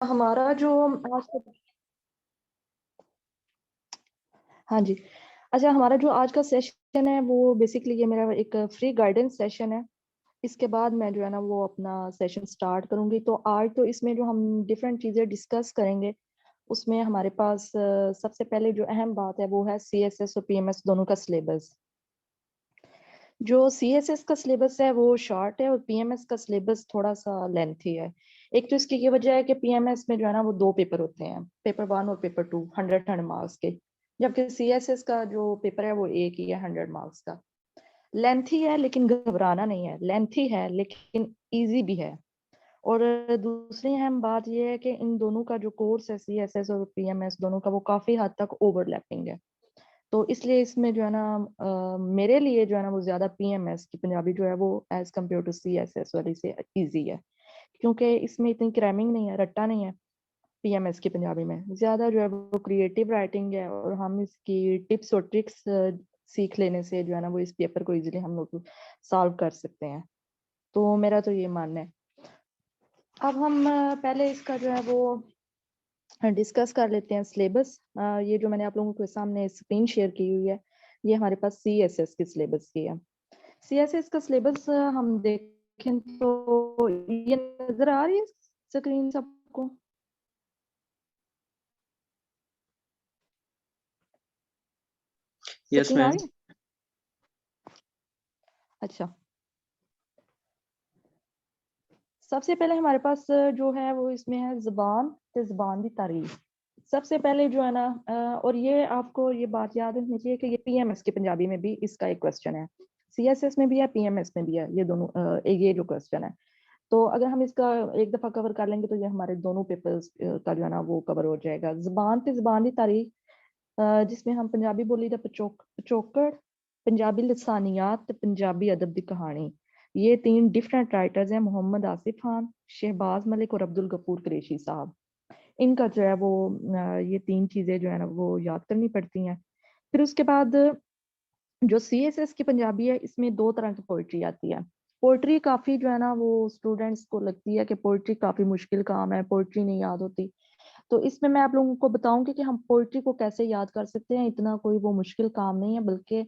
हमारा जो आज का हाँ जी। अच्छा, हमारा जो आज का सेशन है वो बेसिकली ये मेरा एक फ्री गाइडेंस सेशन है। इसके बाद मैं जो है ना वो अपना सेशन स्टार्ट करूंगी। तो आज तो इसमें जो हम डिफरेंट चीज़ें डिस्कस करेंगे उसमें हमारे पास सबसे पहले जो अहम बात है वो है CSS और PMS दोनों का सिलेबस। जो CSS का सिलेबस है वो शॉर्ट है और PMS का सिलेबस थोड़ा सा लेंथी है। एक तो इसकी ये वजह है कि PMS में जो है ना वो दो पेपर होते हैं, पेपर 1 और पेपर 2, 100 मार्क्स के। जबकि CSS का जो पेपर है वो एक ही है, 100 मार्क्स का। लेंथी है लेकिन घबराना नहीं है, लेंथी है लेकिन इजी भी है। और दूसरी अहम बात यह है कि इन दोनों का जो कोर्स है CSS और PMS दोनों का वो काफी हद तक ओवरलैपिंग है। तो इसलिए इसमें जो है ना मेरे लिए जो है ना वो ज्यादा PMS की पंजाबी जो है वो एज कम्पेयर टू CSS वाली से इजी है। क्योंकि इसमें इतनी क्रैमिंग नहीं है, रट्टा नहीं है। PMS की पंजाबी में ज्यादा जो है वो क्रिएटिव राइटिंग है और हम इसकी टिप्स और ट्रिक्स सीख लेने से जो है ना वो इस पेपर को इजीली हम लोग सॉल्व कर सकते हैं। तो मेरा तो ये मानना है। अब हम पहले इसका जो है वो डिस्कस कर लेते हैं सिलेबस। ये जो मैंने आप लोगों के सामने स्क्रीन शेयर की हुई है ये हमारे पास CSS के सिलेबस की है। CSS का सिलेबस हम देखें तो ये नजर आ रही है स्क्रीन सबको? यस स्क्रीन आ मैम। रही है? अच्छा, सबसे पहले हमारे पास जो है वो इसमें है जुबान ते जुबान की तारीफ। सबसे पहले जो है ना और ये आपको ये बात याद रखनी चाहिए कि ये PMS की पंजाबी में भी इसका एक क्वेश्चन है, CSS में भी है, PMS में भी है। ये दोनों ये जो क्वेश्चन है तो अगर हम इसका एक दफा कवर कर लेंगे तो ये हमारे दोनों पेपर्स का जो है ना वो कवर हो जाएगा। जुबान ते जुबान की तारीफ जिसमें हम पंजाबी बोली दा पिछोकड़, पंजाबी लसानियात ते पंजाबी अदब की कहानी। ये तीन डिफरेंट राइटर्स हैं, मोहम्मद आसिफ खान, शहबाज मलिक और अब्दुल गफूर कुरैशी साहब। इनका जो है वो ये तीन चीजें जो है ना वो याद करनी पड़ती हैं। फिर उसके बाद जो CSS की पंजाबी है इसमें दो तरह की पोइट्री आती है। पोइट्री काफी जो है ना वो स्टूडेंट्स को लगती है कि पोइट्री काफी मुश्किल काम है, पोइट्री नहीं याद होती। तो इसमें मैं आप लोगों को बताऊंगी कि हम पोइट्री को कैसे याद कर सकते हैं। इतना कोई वो मुश्किल काम नहीं है, बल्कि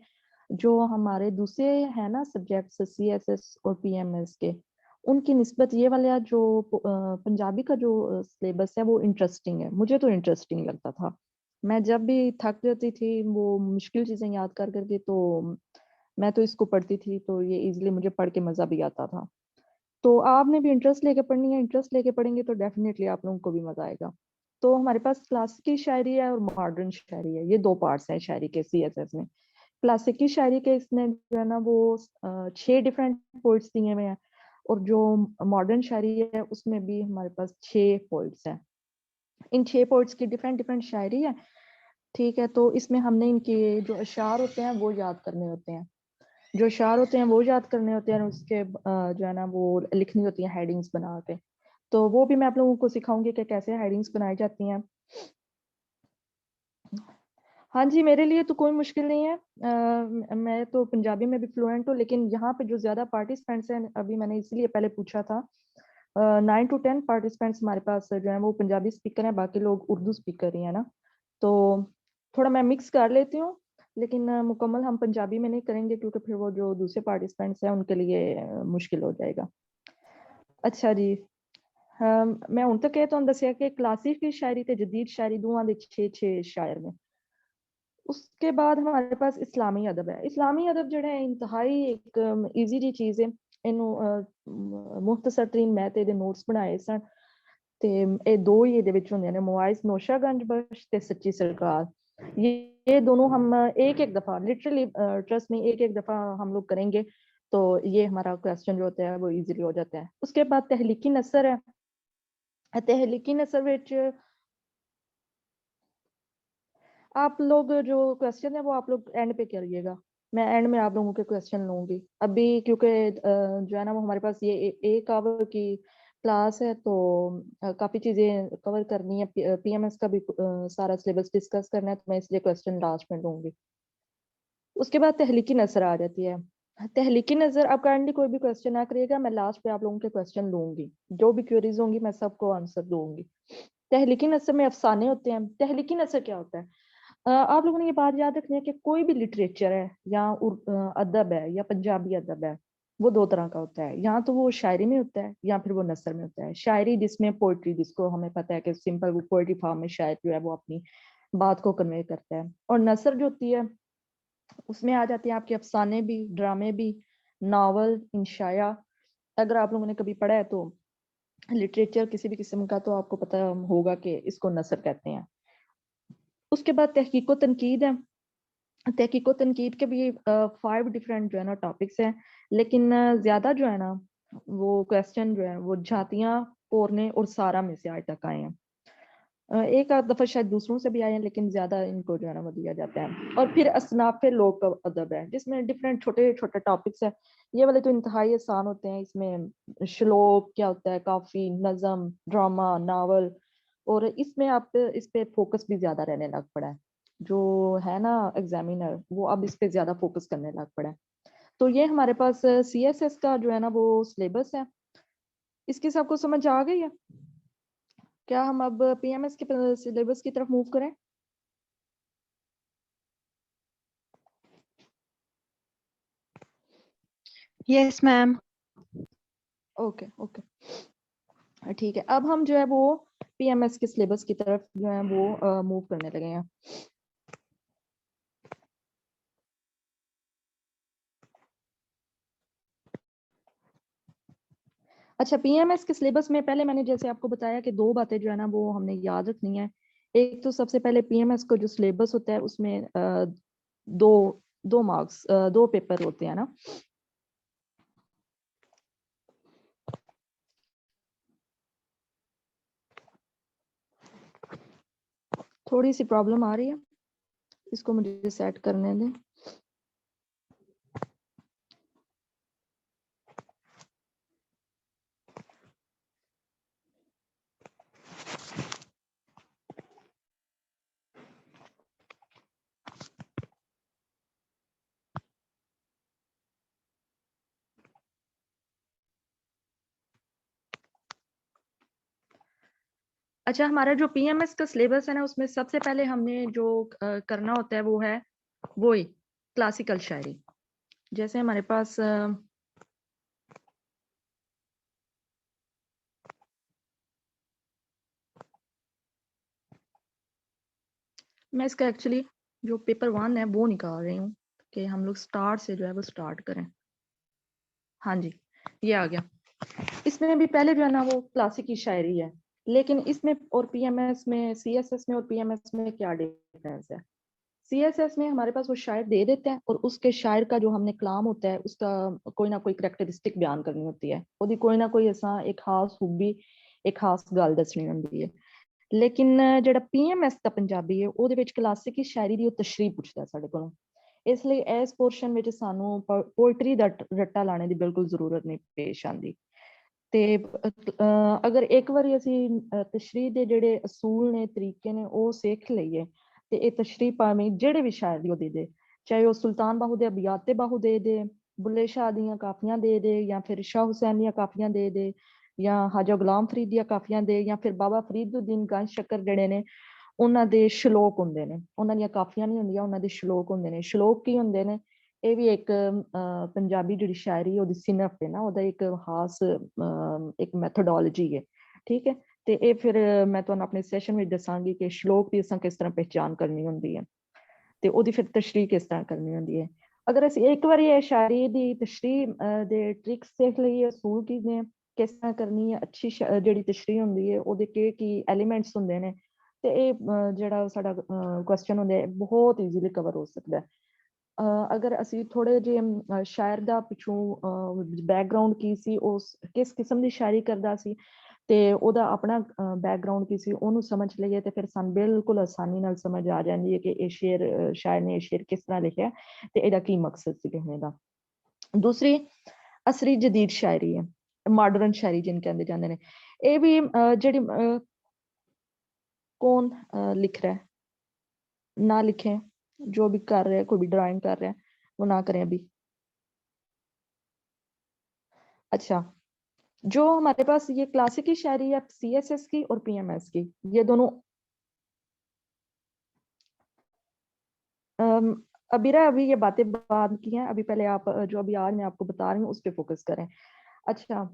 जो हमारे दूसरे है ना सब्जेक्ट्स CSS और PMS के, उनकी निस्बत ये वाला जो पंजाबी का जो सिलेबस है वो इंटरेस्टिंग है। मुझे तो इंटरेस्टिंग लगता था। मैं जब भी थक जाती थी वो मुश्किल चीजें याद कर करके तो मैं तो इसको पढ़ती थी, तो ये इजीली मुझे पढ़ के मजा भी आता था। तो आपने भी इंटरेस्ट लेके पढ़नी है, इंटरेस्ट लेके पढ़ेंगे तो डेफिनेटली आप लोगों को भी मजा आएगा। तो हमारे पास क्लासिकी शायरी है और मॉडर्न शायरी है, ये दो पार्ट्स हैं शायरी के CSS में। क्लासिकी शायरी के इसने जो है ना वो 6 डिफरेंट पोइट्स दिए हुए हैं और जो मॉडर्न शायरी है उसमें भी हमारे पास 6 पोइट्स हैं। इन 6 पोइट्स की डिफरेंट डिफरेंट शायरी है। ठीक है, तो इसमें हमने इनके जो अशार होते हैं वो याद करने होते हैं। जो अशार होते हैं वो याद करने होते हैं और उसके जो है ना वो लिखनी होती है हेडिंग्स बना के। तो वो भी मैं आप लोगों को सिखाऊंगी कि कैसे हेडिंग्स बनाई जाती हैं। हाँ जी, मेरे लिए तो कोई मुश्किल नहीं है। मैं तो पंजाबी में भी फ्लुएंट हूँ, लेकिन यहाँ पे जो ज्यादा पार्टिसिपेंट्स हैं अभी मैंने इसलिए पहले पूछा था, 9 to 10 पार्टिसिपेंट्स हमारे पास जो है वो पंजाबी स्पीकर हैं, बाकी लोग उर्दू स्पीकर ही है ना। तो थोड़ा मैं मिक्स कर लेती हूँ, लेकिन मुकम्मल हम पंजाबी में नहीं करेंगे क्योंकि फिर वो जो दूसरे पार्टिसिपेंट्स हैं उनके लिए मुश्किल हो जाएगा। अच्छा जी। मैं ਹੁਣ तक ਤੁਹਾਨੂੰ ਦੱਸਿਆ कि क्लासिक की शायरी ਤੇ जदीद शायरी दोवां ਦੇ 6-6 शायर ने। उसके बाद हमारे पास इस्लामी अदब है। इस्लामी अदब जो है इंतहाई एक ईजी जी चीज़ है। ਇਹਨੂੰ ਮੁਖਤਸਰ ਤਰੀਨ ਮੈਂ ਤੇ ਇਹਦੇ ਨੋਟਸ ਬਣਾਏ ਸਨ ਤੇ ਇਹ ਦੋ ਹੀ ਇਹਦੇ ਵਿੱਚ ਹੁੰਦੇ ਨੇ, मुआइज नौशागंज बख्श ते सच्ची सरकार। ये दोनों हम एक एक दफा लिटरली ट्रस्ट में एक एक दफा हम लोग करेंगे तो ये हमारा क्वेश्चन जो होता है वो इजीली हो जाता है। उसके बाद तहलीकी नसर है। तहलीकी नसर विच आप लोग जो क्वेश्चन है वो आप लोग एंड पे करिएगा। मैं एंड में आप लोगों के क्वेश्चन लूंगी अभी, क्योंकि जो है ना वो हमारे पास ये एक आवर की क्लास है तो काफी चीजें कवर करनी है। PMS का भी सारा सिलेबस डिस्कस करना है तो मैं इसलिए क्वेश्चन लास्ट में लूंगी। उसके बाद तहलीकी नसर आ जाती है। तहलीकी नज़र आप काइंडली कोई भी क्वेश्चन ना करिएगा, मैं लास्ट पे आप लोगों के क्वेश्चन लूँगी। जो भी क्वेरीज़ होंगी मैं सबको आंसर दूँगी। तहलीकी नसर में अफ़साने होते हैं। तहलीकी नसर क्या होता है? आप लोगों ने ये बात याद रखनी है कि कोई भी लिटरेचर है या अदब है या पंजाबी अदब है, वो 2 तरह का होता है। या तो वो शायरी में होता है या फिर वो नसर में होता है। शायरी जिसमें पोएट्री, जिसको हमें पता है कि सिंपल वो पोएट्री फॉर्म में शायर जो है वो अपनी बात को कन्वे करता है। और नसर जो होती है उसमें आ जाते हैं आपके अफ़साने भी, ड्रामे भी, नावल, इंशाया। अगर आप लोगों ने कभी पढ़ा है तो लिटरेचर किसी भी किस्म का, तो आपको पता होगा कि इसको नसर कहते हैं। उसके बाद तहकीक व तनकीद है। तहकीक व तनकीद के भी 5 डिफरेंट जो है ना टॉपिक्स हैं, लेकिन ज़्यादा जो है ना वो क्वेश्चन जो है वो झातियाँ, कोरने और सारा में से आज तक आए हैं। एक आध दफ़ा शायद दूसरों से भी आए हैं, लेकिन ज़्यादा इनको जो है ना वो दिया जाता है। और फिर असनाफ़े लोक अदब है, जिसमें डिफरेंट छोटे-छोटे टॉपिक्स हैं। ये वाले तो इंतहाई आसान होते हैं। इसमें श्लोक क्या होता है, काफ़ी, नज़म, ड्रामा, नावल, और इसमें आप इस पे फोकस भी ज़्यादा रहने लग पड़ा है। जो है ना एग्ज़ामिनर, वो अब इस पे ज़्यादा फोकस करने लग पड़ा है। तो ये हमारे पास सीएसएस का जो है ना वो सिलेबस है। इसकी सबको समझ आ गई है? क्या हम अब पीएमएस के सिलेबस की तरफ मूव करें? Yes ma'am. ओके, ओके, ठीक है। अब हम जो है वो पीएमएस के सिलेबस की तरफ जो है वो मूव करने लगे हैं। अच्छा, पीएमएस के सिलेबस में पहले मैंने जैसे आपको बताया कि 2 बातें जो है ना वो हमने याद रखनी है। एक तो सबसे पहले पीएमएस का जो सिलेबस होता है उसमें 2 मार्क्स, 2 पेपर होते हैं ना। थोड़ी सी प्रॉब्लम आ रही है, इसको मुझे सेट करने दें। अच्छा, हमारा जो पीएमएस का सिलेबस है ना उसमें सबसे पहले हमने जो करना होता है वो है वही क्लासिकल शायरी। जैसे हमारे पास मैं इसका एक्चुअली जो पेपर 1 है वो निकाल रही हूँ कि हम लोग स्टार्ट से जो है वो स्टार्ट करें। हाँ जी, ये आ गया। इसमें भी पहले जो है ना वो क्लासिक की शायरी है, लेकिन इसमें और पीएमएस में, सीएसएस में और पीएमएस में क्या डिफरेंस है? सीएसएस में हमारे पास वो शायर दे देते हैं और उसके शायर का जो हमने कलाम होता है उसका कोई ना कोई करैक्टरिस्टिक बयान करनी होती है, ਉਹਦੀ कोई ना कोई ऐसा एक खास खूबी, एक खास गल दसनी ਹੁੰਦੀ है। लेकिन ਜਿਹੜਾ पीएमएस ਦਾ ਪੰਜਾਬੀ ਹੈ ਉਹਦੇ ਵਿੱਚ ਕਲਾਸਿਕ ਦੀ ਸ਼ਾਇਰੀ ਦੀ ਉਹ ਤਸ਼ਰੀਹ ਪੁੱਛਦਾ ਸਾਡੇ ਕੋਲੋਂ। ਇਸ ਲਈ ਇਸ ਪੋਰਸ਼ਨ ਵਿੱਚ ਸਾਨੂੰ ਪੋਇਟਰੀ ਦਾ ਰੱਟਾ ਲਾਣੇ ਦੀ ਬਿਲਕੁਲ ਜ਼ਰੂਰਤ ਨਹੀਂ ਪੇਸ਼ ਆਂਦੀ। ਤੇ ਅਗਰ ਇੱਕ ਵਾਰੀ ਅਸੀਂ ਤਸ਼ਰੀਹ ਦੇ ਜਿਹੜੇ ਅਸੂਲ ਨੇ, ਤਰੀਕੇ ਨੇ ਉਹ ਸਿੱਖ ਲਈਏ ਤੇ ਇਹ ਤਸ਼ਰੀਹ ਭਾਵੇਂ ਜਿਹੜੇ ਵੀ ਸ਼ਾਇਰ ਦੀ ਉਹ ਦੇ ਦੇ, ਚਾਹੇ ਉਹ ਸੁਲਤਾਨ ਬਾਹੂ ਦੇ ਅਬਿਆਤੇ ਬਾਹੂ ਦੇ ਦੇ, ਬੁੱਲੇ ਸ਼ਾਹ ਦੀਆਂ ਕਾਫੀਆਂ ਦੇ ਦੇ, ਜਾਂ ਫਿਰ ਸ਼ਾਹ ਹੁਸੈਨ ਦੀਆਂ ਕਾਫੀਆਂ ਦੇ ਦੇ, ਜਾਂ ਹਾਜਾ ਗੁਲਾਮ ਫਰੀਦ ਦੀਆਂ ਕਾਫੀਆਂ ਦੇ, ਜਾਂ ਫਿਰ ਬਾਬਾ ਫਰੀਦੁੱਦੀਨ ਗੰਜ ਸ਼ੱਕਰ ਜਿਹੜੇ ਨੇ ਉਹਨਾਂ ਦੇ ਸ਼ਲੋਕ ਹੁੰਦੇ ਨੇ। ਉਹਨਾਂ ਦੀਆਂ ਕਾਫੀਆਂ ਨਹੀਂ ਹੁੰਦੀਆਂ, ਉਹਨਾਂ ਦੇ ਸ਼ਲੋਕ ਹੁੰਦੇ ਨੇ। ਸ਼ਲੋਕ ਕੀ ਹੁੰਦੇ ਨੇ? ਇਹ ਵੀ ਇੱਕ ਪੰਜਾਬੀ ਜਿਹੜੀ ਸ਼ਾਇਰੀ ਉਹਦੀ ਸਿਨਫ ਹੈ ਨਾ, ਉਹਦਾ ਇੱਕ ਖਾਸ ਇੱਕ ਮੈਥੋਡੋਲੋਜੀ ਹੈ। ਠੀਕ ਹੈ, ਤੇ ਇਹ ਫਿਰ ਮੈਂ ਤੁਹਾਨੂੰ ਆਪਣੇ ਸੈਸ਼ਨ ਵਿੱਚ ਦੱਸਾਂਗੀ ਕਿ ਸ਼ਲੋਕ ਦੀ ਅਸਾਂ ਕਿਸ ਤਰ੍ਹਾਂ ਪਹਿਚਾਨ ਕਰਨੀ ਹੁੰਦੀ ਹੈ ਤੇ ਉਹਦੀ ਫਿਰ ਤਸ਼ਰੀਹ ਕਿਸ ਤਰ੍ਹਾਂ ਕਰਨੀ ਹੁੰਦੀ ਹੈ। ਅਗਰ ਅਸੀਂ ਇੱਕ ਵਾਰੀ ਇਹ ਸ਼ਾਇਰੀ ਦੀ ਤਸ਼ਰੀਹ ਦੇ ਟ੍ਰਿਕਸ ਸਿੱਖ ਲਈਏ, ਅਸੂਲ ਕੀ ਨੇ, ਕਿਸ ਤਰ੍ਹਾਂ ਕਰਨੀ ਹੈ, ਅੱਛੀ ਜਿਹੜੀ ਤਸ਼ਰੀਹ ਹੁੰਦੀ ਹੈ ਉਹਦੇ ਕੀ ਐਲੀਮੈਂਟਸ ਹੁੰਦੇ ਨੇ, ਤੇ ਇਹ ਜਿਹੜਾ ਸਾਡਾ ਕੁਐਸਚਨ ਹੁੰਦਾ ਹੈ ਬਹੁਤ ਈਜ਼ੀਲੀ ਕਵਰ ਹੋ ਸਕਦਾ ਹੈ। ਅਗਰ ਅਸੀਂ ਥੋੜੇ ਜਿਹੇ ਸ਼ਾਇਰ ਦਾ ਪਿੱਛੋਂ ਬੈਕਗਰਾਉਂਡ ਕੀ ਸੀ, ਉਸ ਕਿਸ ਕਿਸਮ ਦੀ ਸ਼ਾਇਰੀ ਕਰਦਾ ਸੀ ਤੇ ਉਹਦਾ ਆਪਣਾ ਬੈਕਗਰਾਉਂਡ ਕੀ ਸੀ, ਉਹਨੂੰ ਸਮਝ ਲਈਏ ਤੇ ਫਿਰ ਸਾਨੂੰ ਬਿਲਕੁਲ ਆਸਾਨੀ ਨਾਲ ਸਮਝ ਆ ਜਾਂਦੀ ਹੈ ਕਿ ਇਹ ਸ਼ੇਰ ਸ਼ਾਇਰ ਨੇ ਇਹ ਸ਼ੇਰ ਕਿਸ ਤਰ੍ਹਾਂ ਲਿਖਿਆ ਤੇ ਇਹਦਾ ਕੀ ਮਕਸਦ ਸੀ ਲਿਖਣੇ ਦਾ। ਦੂਸਰੀ ਅਸਰੀ ਜਦੀਦ ਸ਼ਾਇਰੀ ਹੈ, ਮਾਡਰਨ ਸ਼ਾਇਰੀ ਜਿਹਨੂੰ ਕਹਿੰਦੇ ਜਾਂਦੇ ਨੇ। ਇਹ ਵੀ ਜਿਹੜੀ कौन लिख रहा है, ना लिखें। जो भी कर रहे हैं, कोई भी ड्राइंग कर रहे हैं वो ना करें अभी। अच्छा, जो हमारे पास ये क्लासिक की शायरी है CSS की और PMS की, ये दोनों अबीरा अभी ये बातें बाद की हैं, अभी पहले आप जो अभी आज मैं आपको बता रही हूँ उस पर फोकस करें। अच्छा,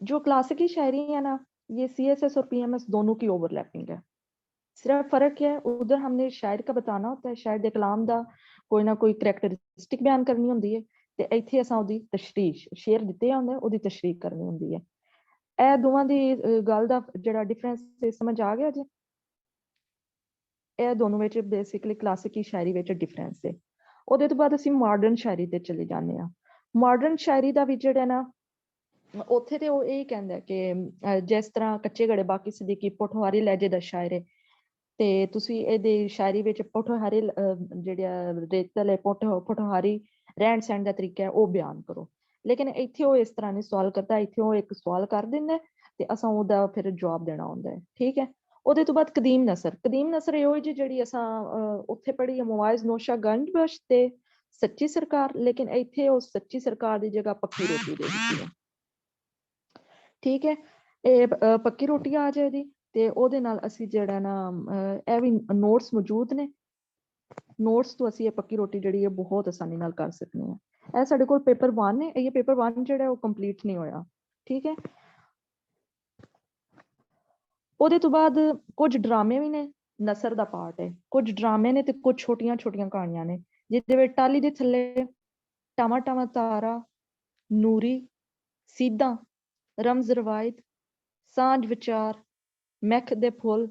जो क्लासिक की शायरी है ना, ये CSS और PMS दोनों की ओवरलैपिंग है। सिर्फ फर्क है, उधर हमने शायर का बताना होता है, शायर दे कलाम दा कोई ना कोई करैक्टरिस्टिक बयान करनी होंदी है, ते ਇੱਥੇ असां ਉਹਦੀ ਤਸ਼ਰੀਹ ਸ਼ੇਅਰ ਦਿੱਤੇ ਹੁੰਦੇ ਉਹਦੀ ਤਸ਼ਰੀਹ ਕਰਨੀ ਹੁੰਦੀ ਹੈ। ਇਹ ਦੋਵਾਂ ਦੀ ਗੱਲ ਦਾ ਜਿਹੜਾ ਡਿਫਰੈਂਸ ਸਮਝ ਆ ਗਿਆ ਜੀ। ਇਹ ਦੋਨੋਂ ਵਿੱਚ ਬੇਸਿਕਲੀ ਕਲਾਸਿਕੀ ਸ਼ਾਇਰੀ ਵਿੱਚ ਡਿਫਰੈਂਸ ਹੈ। ਉਹਦੇ ਤੋਂ ਬਾਅਦ ਅਸੀਂ ਮਾਡਰਨ ਸ਼ਾਇਰੀ ਤੇ ਚਲੇ ਜਾਂਦੇ ਹਾਂ। ਮਾਡਰਨ ਸ਼ਾਇਰੀ ਦਾ ਵੀ ਜਿਹੜਾ ਨਾ ਉੱਥੇ ਤੇ ਉਹ ਇਹ ਕਹਿੰਦਾ ਕਿ ਜਿਸ ਤਰ੍ਹਾਂ ਕੱਚੇ ਗੜੇ ਬਾਕੀ ਸਿੱਦੀਕੀ ਪੋਠੋਹਾਰੀ ਲਹਿਜੇ ਦਾ ਸ਼ਾਇਰ ਹੈ, ਤੇ ਤੁਸੀਂ ਇਹਦੇ ਸ਼ਾਇਰੀ ਵਿੱਚ ਪੋਠੋਹਾਰੀ ਜਿਹੜਾ ਰੇਤਲ ਹੈ ਪੋਠੋਹਾਰੀ ਰਹਿਣ ਸਹਿਣ ਦਾ ਤਰੀਕਾ ਹੈ ਉਹ ਬਿਆਨ ਕਰੋ। ਲੇਕਿਨ ਇੱਥੇ ਉਹ ਇਸ ਤਰ੍ਹਾਂ ਨਹੀਂ ਸਵਾਲ ਕਰਦਾ, ਇੱਥੇ ਉਹ ਇੱਕ ਸਵਾਲ ਕਰ ਦਿੰਦਾ ਤੇ ਅਸਾਂ ਉਹਦਾ ਫਿਰ ਜਵਾਬ ਦੇਣਾ ਹੁੰਦਾ ਹੈ। ਠੀਕ ਹੈ। ਉਹਦੇ ਤੋਂ ਬਾਅਦ ਕਦੀਮ ਨਸਰ ਇਹੋ ਜਿਹੀ ਜਿਹੜੀ ਅਸਾਂ ਉੱਥੇ ਪੜ੍ਹੀ ਹੈ ਮੁਆਜ਼ ਨੋਸ਼ਾ ਗੰਜਬਖਸ਼ ਤੇ ਸੱਚੀ ਸਰਕਾਰ, ਲੇਕਿਨ ਇੱਥੇ ਉਹ ਸੱਚੀ ਸਰਕਾਰ ਦੀ ਜਗ੍ਹਾ ਪੱਕੀ ਰੋਟੀ ਦੇ ਦਿੱਤੀ ਹੈ। ਠੀਕ ਹੈ, ਇਹ ਪੱਕੀ ਰੋਟੀ ਆ ਜਾਏ ਦੀ ਤੇ ਉਹਦੇ ਨਾਲ ਅਸੀਂ ਜਿਹੜਾ ਨਾ ਇਹ ਵੀ ਨੋਟਸ ਮੌਜੂਦ ਨੇ, ਨੋਟਸ ਤੋਂ ਅਸੀਂ ਇਹ ਪੱਕੀ ਰੋਟੀ ਜਿਹੜੀ ਹੈ ਬਹੁਤ ਆਸਾਨੀ ਨਾਲ ਕਰ ਸਕਦੇ ਹਾਂ। ਇਹ ਸਾਡੇ ਕੋਲ ਪੇਪਰ 1 ਹੈ, ਇਹ ਪੇਪਰ 1 ਜਿਹੜਾ ਉਹ ਕੰਪਲੀਟ ਨਹੀਂ ਹੋਇਆ। ਠੀਕ ਹੈ। ਉਹਦੇ ਤੋਂ ਬਾਅਦ ਕੁਝ ਡਰਾਮੇ ਵੀ ਨੇ, ਨਸਰ ਦਾ ਪਾਰਟ ਹੈ, ਕੁਝ ਡਰਾਮੇ ਨੇ ਤੇ ਕੁਝ ਛੋਟੀਆਂ ਛੋਟੀਆਂ ਕਹਾਣੀਆਂ ਨੇ, ਜਿਹਦੇ ਵਿੱਚ ਟਾਲੀ ਦੇ ਥੱਲੇ ਟਾਵਾ ਟਾਵਾ ਤਾਰਾ, ਨੂਰੀ, ਸੀਧਾ, ਰਮਜ਼ ਰਵਾਇਤ, ਸਾਂਝ ਵਿਚਾਰ, ਮੈਖ ਦੇ ਫੁੱਲ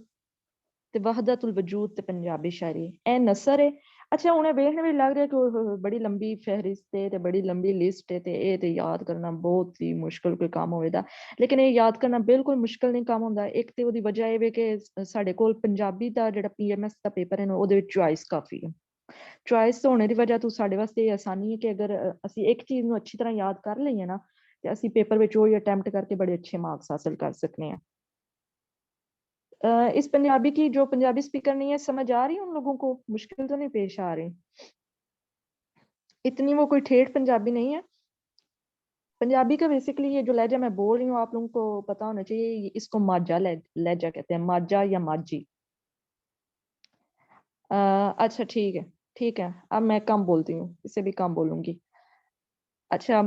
ਤੇ ਵਹਦਤੁਲ ਵਜੂਦ ਤੇ ਪੰਜਾਬੀ ਸ਼ਾਇਰੀ, ਇਹ ਨਸਰ ਹੈ। अच्छा उन्हें वेखने भी लग रहा है कि बड़ी लंबी फहरिस्त है, बड़ी लंबी लिस्ट है, ये याद करना बहुत ही मुश्किल कोई काम होएगा। लेकिन ये याद करना बिल्कुल मुश्किल नहीं काम होंदा। एक तो ਉਹਦੀ ਵਜ੍ਹਾ ਇਹ ਵੇ ਕਿ ਸਾਡੇ ਕੋਲ ਪੰਜਾਬੀ ਦਾ ਜਿਹੜਾ PMS ਦਾ ਪੇਪਰ ਹੈ ਨਾ ਉਹਦੇ ਵਿੱਚ ਚੁਆਇਸ ਕਾਫੀ ਹੈ। ਚੁਆਇਸ ਹੋਣੇ ਦੀ ਵਜ੍ਹਾ ਤੋਂ ਸਾਡੇ ਵਾਸਤੇ ਇਹ ਆਸਾਨੀ ਹੈ ਕਿ ਅਗਰ ਅਸੀਂ ਇੱਕ ਚੀਜ਼ ਨੂੰ ਅੱਛੀ ਤਰ੍ਹਾਂ ਯਾਦ ਕਰ ਲਈਏ ਨਾ ਤੇ ਅਸੀਂ ਪੇਪਰ ਵਿੱਚ ਉਹ ਹੀ ਅਟੈਂਪਟ ਕਰਕੇ ਬੜੇ ਅੱਛੇ ਮਾਰक्स हासिल कर सकते हैं। इस पंजाबी की जो पंजाबी स्पीकर नहीं है समझ आ रही है उन लोगों को, मुश्किल तो नहीं पेश आ रही? इतनी वो कोई ठेठ पंजाबी नहीं है। पंजाबी का बेसिकली ये जो लहजा मैं बोल रही हूँ आप लोगों को पता होना चाहिए, इसको माझा लहजा कहते हैं, माझा या माझी। अच्छा ठीक है, अब मैं कम बोलती हूँ, इससे भी कम बोलूंगी। अच्छा,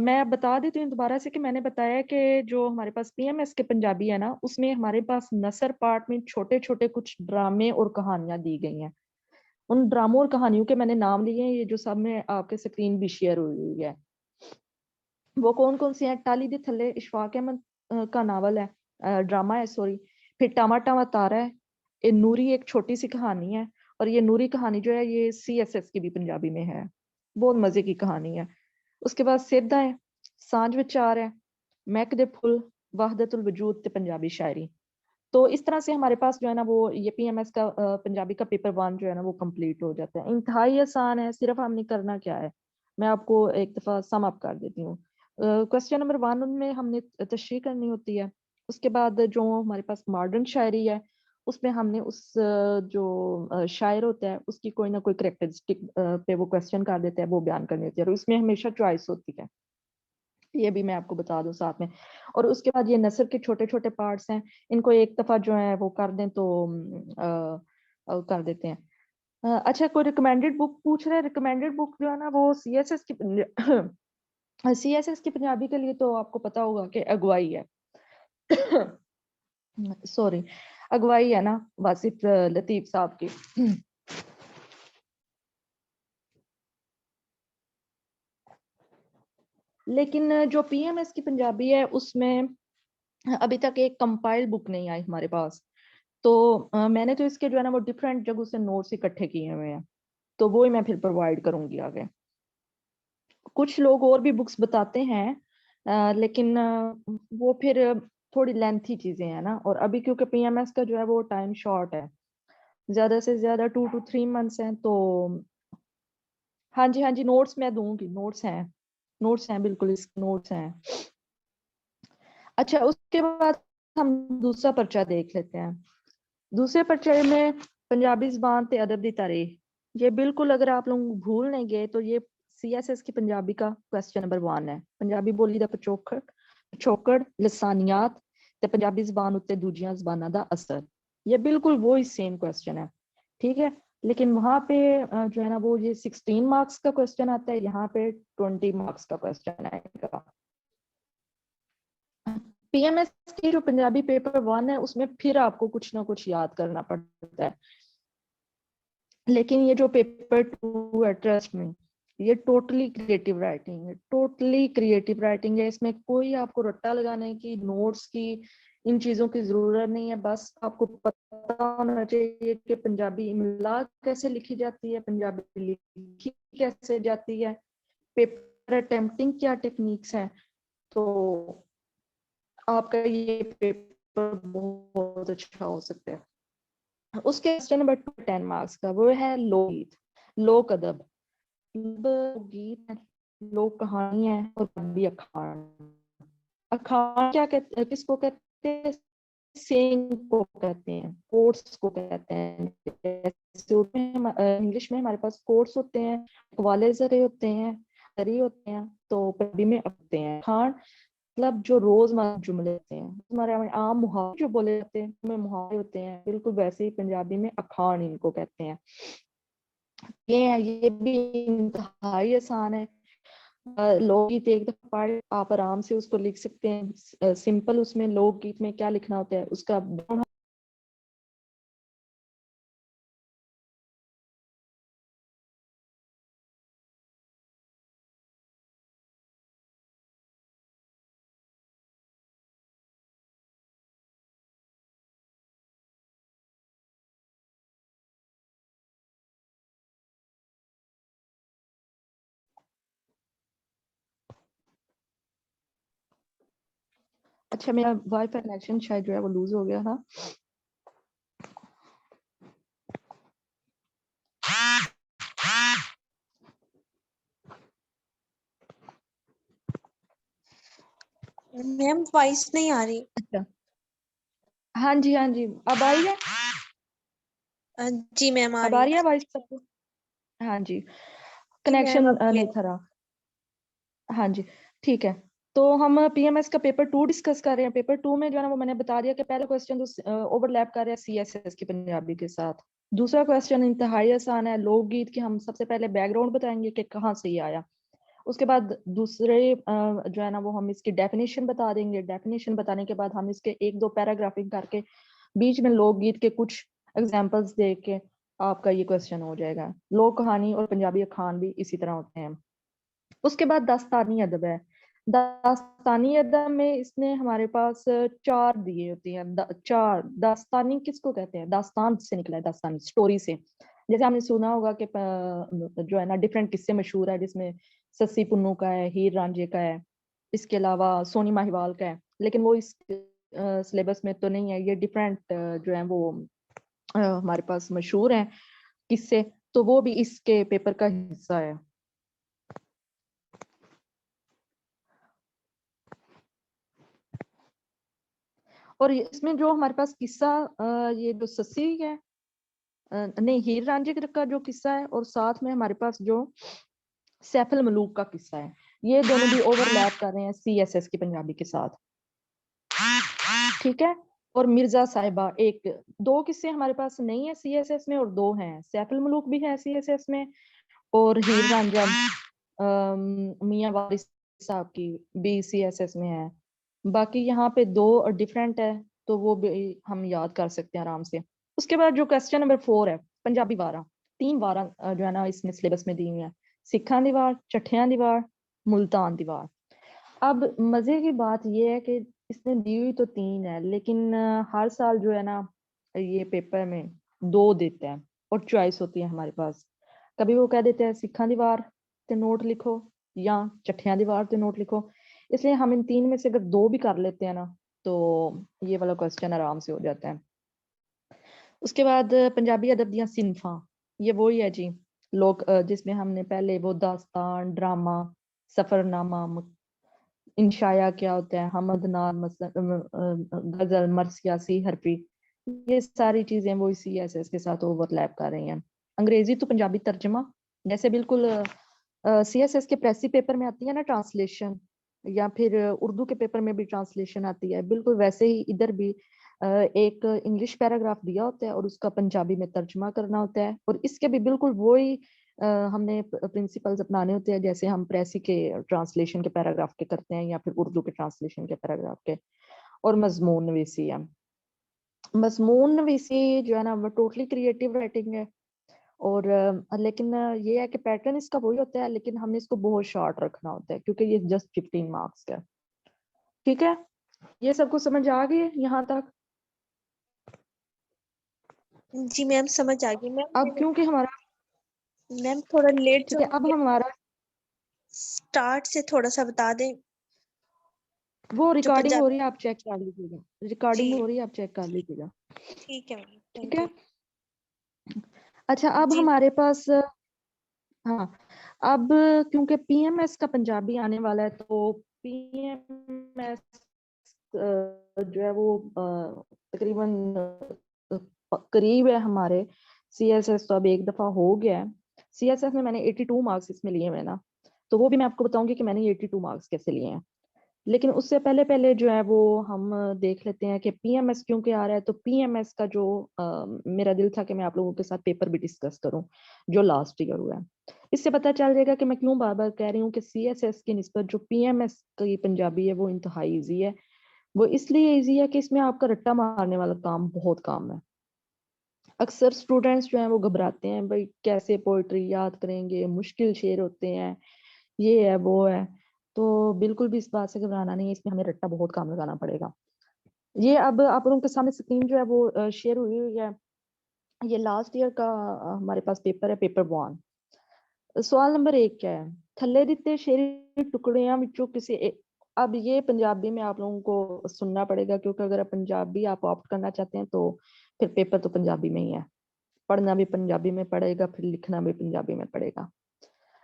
मैं बता देती हूँ दोबारा से कि मैंने बताया कि जो हमारे पास PMS के पंजाबी है ना उसमें हमारे पास नसर पार्ट में छोटे छोटे कुछ ड्रामे और कहानियां दी गई हैं। उन ड्रामों और कहानियों के मैंने नाम लिए हैं, ये जो सब में आपके स्क्रीन भी शेयर हुई है। वो कौन कौन सी हैं? टाली दे थल्ले इशफाक अहमद का नावल है, ड्रामा है सॉरी। फिर टामा टामा तारा है, ये नूरी एक छोटी सी कहानी है, और ये नूरी कहानी जो है ये CSS की भी पंजाबी में है, बहुत मजे की कहानी है। उसके बाद सेधा है, सांझ विचार है, महक दे फुल, वहदतुल वजूद ते पंजाबी शायरी। तो इस तरह से हमारे पास जो है ना वो ये PMS का पंजाबी का पेपर 1 जो है ना वो कंप्लीट हो जाता है। इंतहाई आसान है, सिर्फ हमने करना क्या है, मैं आपको एक दफा सम अप कर देती हूँ। क्वेश्चन नंबर 1 में हमने तशरीह करनी होती है। उसके बाद जो हमारे पास मॉडर्न शायरी है उसमें हमने उस जो शायर होता है उसकी कोई ना कोई करेक्टरिस्टिक पे वो क्वेश्चन कर देता है, वो बयान करनी होती है, और उसमें हमेशा चॉइस होती है, ये भी मैं आपको बता दूं साथ में। और उसके बाद ये नसर के छोटे छोटे पार्ट्स हैं, इनको एक दफा जो है वो कर दें तो कर देते हैं। अच्छा, कोई रिकमेंडेड बुक पूछ रहे हैं? रिकमेंडेड बुक जो है ना वो CSS की CSS की पंजाबी के लिए तो आपको पता होगा कि अगवाई है सॉरी, अगवाई है ना वासिफ लतीफ साहब की। लेकिन जो PMS की पंजाबी है उसमें अभी तक एक कंपाइल बुक नहीं आई हमारे पास, तो मैंने तो इसके जो है ना वो डिफरेंट जगहों से नोट्स इकट्ठे किए हुए हैं, तो वो ही मैं फिर प्रोवाइड करूंगी आगे। कुछ लोग और भी बुक्स बताते हैं, लेकिन वो फिर थोड़ी लेंथी चीजें हैं ना, और अभी क्योंकि PMS का जो है वो टाइम शॉर्ट है, ज्यादा से ज्यादा 2 to 3 मंथ्स हैं, तो हाँ जी नोट्स मैं दूंगी, नोट्स हैं बिल्कुल, इस नोट्स हैं। अच्छा, उसके बाद हम दूसरा पर्चा देख लेते हैं। दूसरे पर्चे में पंजाबी ज़बान ते अदब दी तारीख, ये बिल्कुल अगर आप लोग भूल नहीं गए तो ये CSS की पंजाबी का क्वेश्चन नंबर 1 है। पंजाबी बोली ਦਾ ਪਿਛੋਕੜ ਲਸਾਨੀਆਤ ਤੇ ਪੰਜਾਬੀ ਜ਼ਬਾਨ ਉੱਤੇ ਦੂਜੀਆਂ ਜ਼ਬਾਨਾਂ ਦਾ ਅਸਰ। ये बिल्कुल वो ही सेम क्वेश्चन है, ठीक है। लेकिन वहां पे जो है ना वो ये 16 मार्क्स का क्वेश्चन आता है, यहाँ पे 20 मार्क्स का क्वेश्चन आएगा। PMS की जो पंजाबी पेपर 1 है उसमें फिर आपको कुछ ना कुछ याद करना पड़ता है, लेकिन ये जो पेपर 2 है, ट्रस्ट में, ये टोटली क्रिएटिव राइटिंग है, टोटली क्रिएटिव राइटिंग है। इसमें कोई आपको रट्टा लगाने की, नोट्स की, इन चीजों की जरूरत नहीं है। बस आपको पता होना चाहिए कि पंजाबी इमला कैसे लिखी जाती है, पंजाबी लिखी कैसे जाती है, पेपर अटेम्प्टिंग क्या टेक्निक्स हैं, तो आपका ये पेपर बहुत अच्छा हो सकता है। उसके क्वेश्चन नंबर 10 मार्क्स का वो है लोकगीत, लोक अदब। गीत, लोक कहानी है और भी अखान। अखान क्या कहते, किसको कहते हैं? सेइंग को कहते हैं, कोट्स को कहते हैं। जैसे इंग्लिश में हमारे पास कोट्स होते हैं, वाले जरे होते हैं, जरी होते हैं, तो पंजाबी में होते हैं अखान। मतलब जो रोजमर्रा जुमले होते हैं, हमारे आम मुहावरे जो बोले जाते हैं उनमें मुहावरे होते हैं, बिल्कुल वैसे ही पंजाबी में अखान इनको कहते हैं। ये भी इंतहाई आसान है। लोकगीत एक दफा पढ़ आप आराम से उसको लिख सकते हैं। सिंपल उसमें लोकगीत में क्या लिखना होता है उसका अच्छा, मेरा वाईफाई कनेक्शन शायद जो है वो लूज हो गया था। मैम वॉइस नहीं आ रही। अच्छा, हाँ जी हाँ जी, अब आई है? जी मैम आ अब रही आ है। रही है वॉइस सबको? हाँ जी, जी कनेक्शन मैम अब नहीं था रहा। हाँ जी, ठीक है। तो हम PMS का पेपर 2 डिस्कस कर रहे हैं। पेपर 2 में जो है ना वो मैंने बता दिया कि पहला क्वेश्चन तो ओवरलैप कर रहा है CSS की पंजाबी के साथ। दूसरा क्वेश्चन इंतहाई आसान है, लोकगीत की हम सबसे पहले बैकग्राउंड बताएंगे कि कहाँ से ये आया। उसके बाद दूसरे जो है ना वो हम इसकी डेफिनेशन बता देंगे। डेफिनेशन बताने के बाद हम इसके 1-2 पैराग्राफिंग करके बीच में लोकगीत के कुछ एग्जांपल्स दे के आपका ये क्वेश्चन हो जाएगा। लोक कहानी और पंजाबी अखान भी इसी तरह होते हैं। उसके बाद दास्तानी अदब है। दास्तानी अदब में इसने हमारे पास 4 दिए होती हैं। 4 दास्तानी किसको कहते हैं? दास्तान से निकला है, दास्तानी स्टोरी से। जैसे आपने सुना होगा कि जो है ना डिफरेंट किस्से मशहूर है, जिसमें सस्सी पुन्नू का है, हीर रांझे का है, इसके अलावा सोनी माहिवाल का है। लेकिन वो इस सिलेबस में तो नहीं है। ये डिफरेंट जो है वो हमारे पास मशहूर हैं किस्से, तो वो भी इसके पेपर का हिस्सा है। और इसमें जो हमारे पास किस्सा ये जो सस्सी है, नहीं, हीर रांझे का जो किस्सा है, और साथ में हमारे पास जो सैफुल मलूक का किस्सा है, ये दोनों भी ओवरलैप कर रहे हैं CSS की पंजाबी के साथ, ठीक है। और मिर्जा साहिबा, 2 किस्से हमारे पास नहीं है CSS में, और 2 हैं। सैफुल मलूक भी है CSS में, और हीर रांझा मियां वारिस साहब की भी CSS में है। बाकी यहाँ पे 2 डिफरेंट है, तो वो भी हम याद कर सकते हैं आराम से। उसके बाद जो क्वेश्चन नंबर 4 है, पंजाबी वारा। 3 वारा जो है ना इसमें सिलेबस में दी हुई है, सिखा दीवार, चट्ठियां दीवार, मुल्तान दीवार। अब मजे की बात ये है कि इसने दी हुई तो 3 है, लेकिन हर साल जो है ना ये पेपर में 2 देते हैं, और चॉइस होती है हमारे पास। कभी वो कह देते हैं सिखा दीवार ते नोट लिखो, या चट्ठियां दीवार ते नोट लिखो। इसलिए हम इन 3 में से अगर 2 भी कर लेते हैं ना, तो ये वाला क्वेश्चन आराम से हो जाता है। उसके बाद पंजाबी अदब दियां सिनफा, ये वही है जी। लोग जिसमें हमने पहले वो दास्तान, ड्रामा, सफरनामा, इंशाया क्या होता है, हमदनार, गजल, मरसियासी, हरफी, ये सारी चीजें वो CSS के साथ ओवरलैप कर रही हैं। अंग्रेजी तो पंजाबी तर्जमा, जैसे बिल्कुल सीएसएस के प्रेसी पेपर में आती है ना ट्रांसलेशन, या फिर उर्दू के पेपर में भी ट्रांसलेशन आती है, बिल्कुल वैसे ही इधर भी एक इंग्लिश पैराग्राफ दिया होता है और उसका पंजाबी में तर्जुमा करना होता है, और इसके भी बिल्कुल वही हमने प्रिंसिपल्स अपनाने होते हैं जैसे हम प्रेसी के ट्रांसलेशन के पैराग्राफ के करते हैं या फिर उर्दू के ट्रांसलेशन के पैराग्राफ के। और मजमून नवीसी है, मजमून नवीसी जो है ना वो टोटली क्रिएटिव राइटिंग है, और लेकिन ये है कि पैटर्न इसका वही होता है, लेकिन हमने इसको बहुत शॉर्ट रखना होता है क्योंकि ये जस्ट 15 मार्क्स का है। ठीक है, ये सबको समझ आ गई है यहाँ तक? जी मैम समझ आ गई मैम। अब क्योंकि हमारा मैम थोड़ा लेट ठीक है, अब हमारा स्टार्ट से थोड़ा सा बता दें। वो जो रिकॉर्डिंग हो पंजाबी। रही है, आप चेक कर लीजिएगा, रिकॉर्डिंग जी हो रही है, आप चेक कर लीजिएगा। ठीक है मैम, ठीक थैंक है, यू। अच्छा अब जी हमारे पास हाँ, अब क्योंकि पीएमएस का पंजाबी आने वाला है तो पीएमएस जो है वो तकरीबन करीब है हमारे। सीएसएस तो अब एक दफा हो गया है, सीएसएस में मैंने 82 मार्क्स इसमें लिए हुए ना, तो वो भी मैं आपको बताऊंगी कि मैंने 82 मार्क्स कैसे लिए हैं। लेकिन उससे पहले पहले जो है वो हम देख लेते हैं कि पीएमएस क्योंकि आ रहा है। तो पीएमएस का जो मेरा दिल था कि मैं आप लोगों के साथ पेपर भी डिस्कस करूं जो लास्ट ईयर हुआ है, इससे पता चल जाएगा कि मैं क्यों बार बार कह रही हूँ कि सीएसएस की निस्बत जो पीएमएस की पंजाबी है वो इंतहाई ईजी है। वो इसलिए ईजी है कि इसमें आपका रट्टा मारने वाला काम बहुत कम है। अक्सर स्टूडेंट्स जो हैं वो घबराते हैं, भाई कैसे पोइट्री याद करेंगे, मुश्किल शेर होते हैं, ये है वो है। तो बिल्कुल भी इस बात से घबराना नहीं है, इसमें हमें रट्टा बहुत कम लगाना पड़ेगा। ये अब आप लोगों के सामने स्क्रीन जो है वो शेयर हुई हुई है। ये लास्ट ईयर का हमारे पास पेपर है, पेपर 1। सवाल नंबर 1 क्या है? थल्ले दिते शेरी टुकड़ियां विचों किसी अब ये पंजाबी में आप लोगों को सुनना पड़ेगा, क्योंकि अगर पंजाबी आप ऑप्ट करना चाहते हैं तो फिर पेपर तो पंजाबी में ही है, पढ़ना भी पंजाबी में पड़ेगा, फिर लिखना भी पंजाबी में पड़ेगा।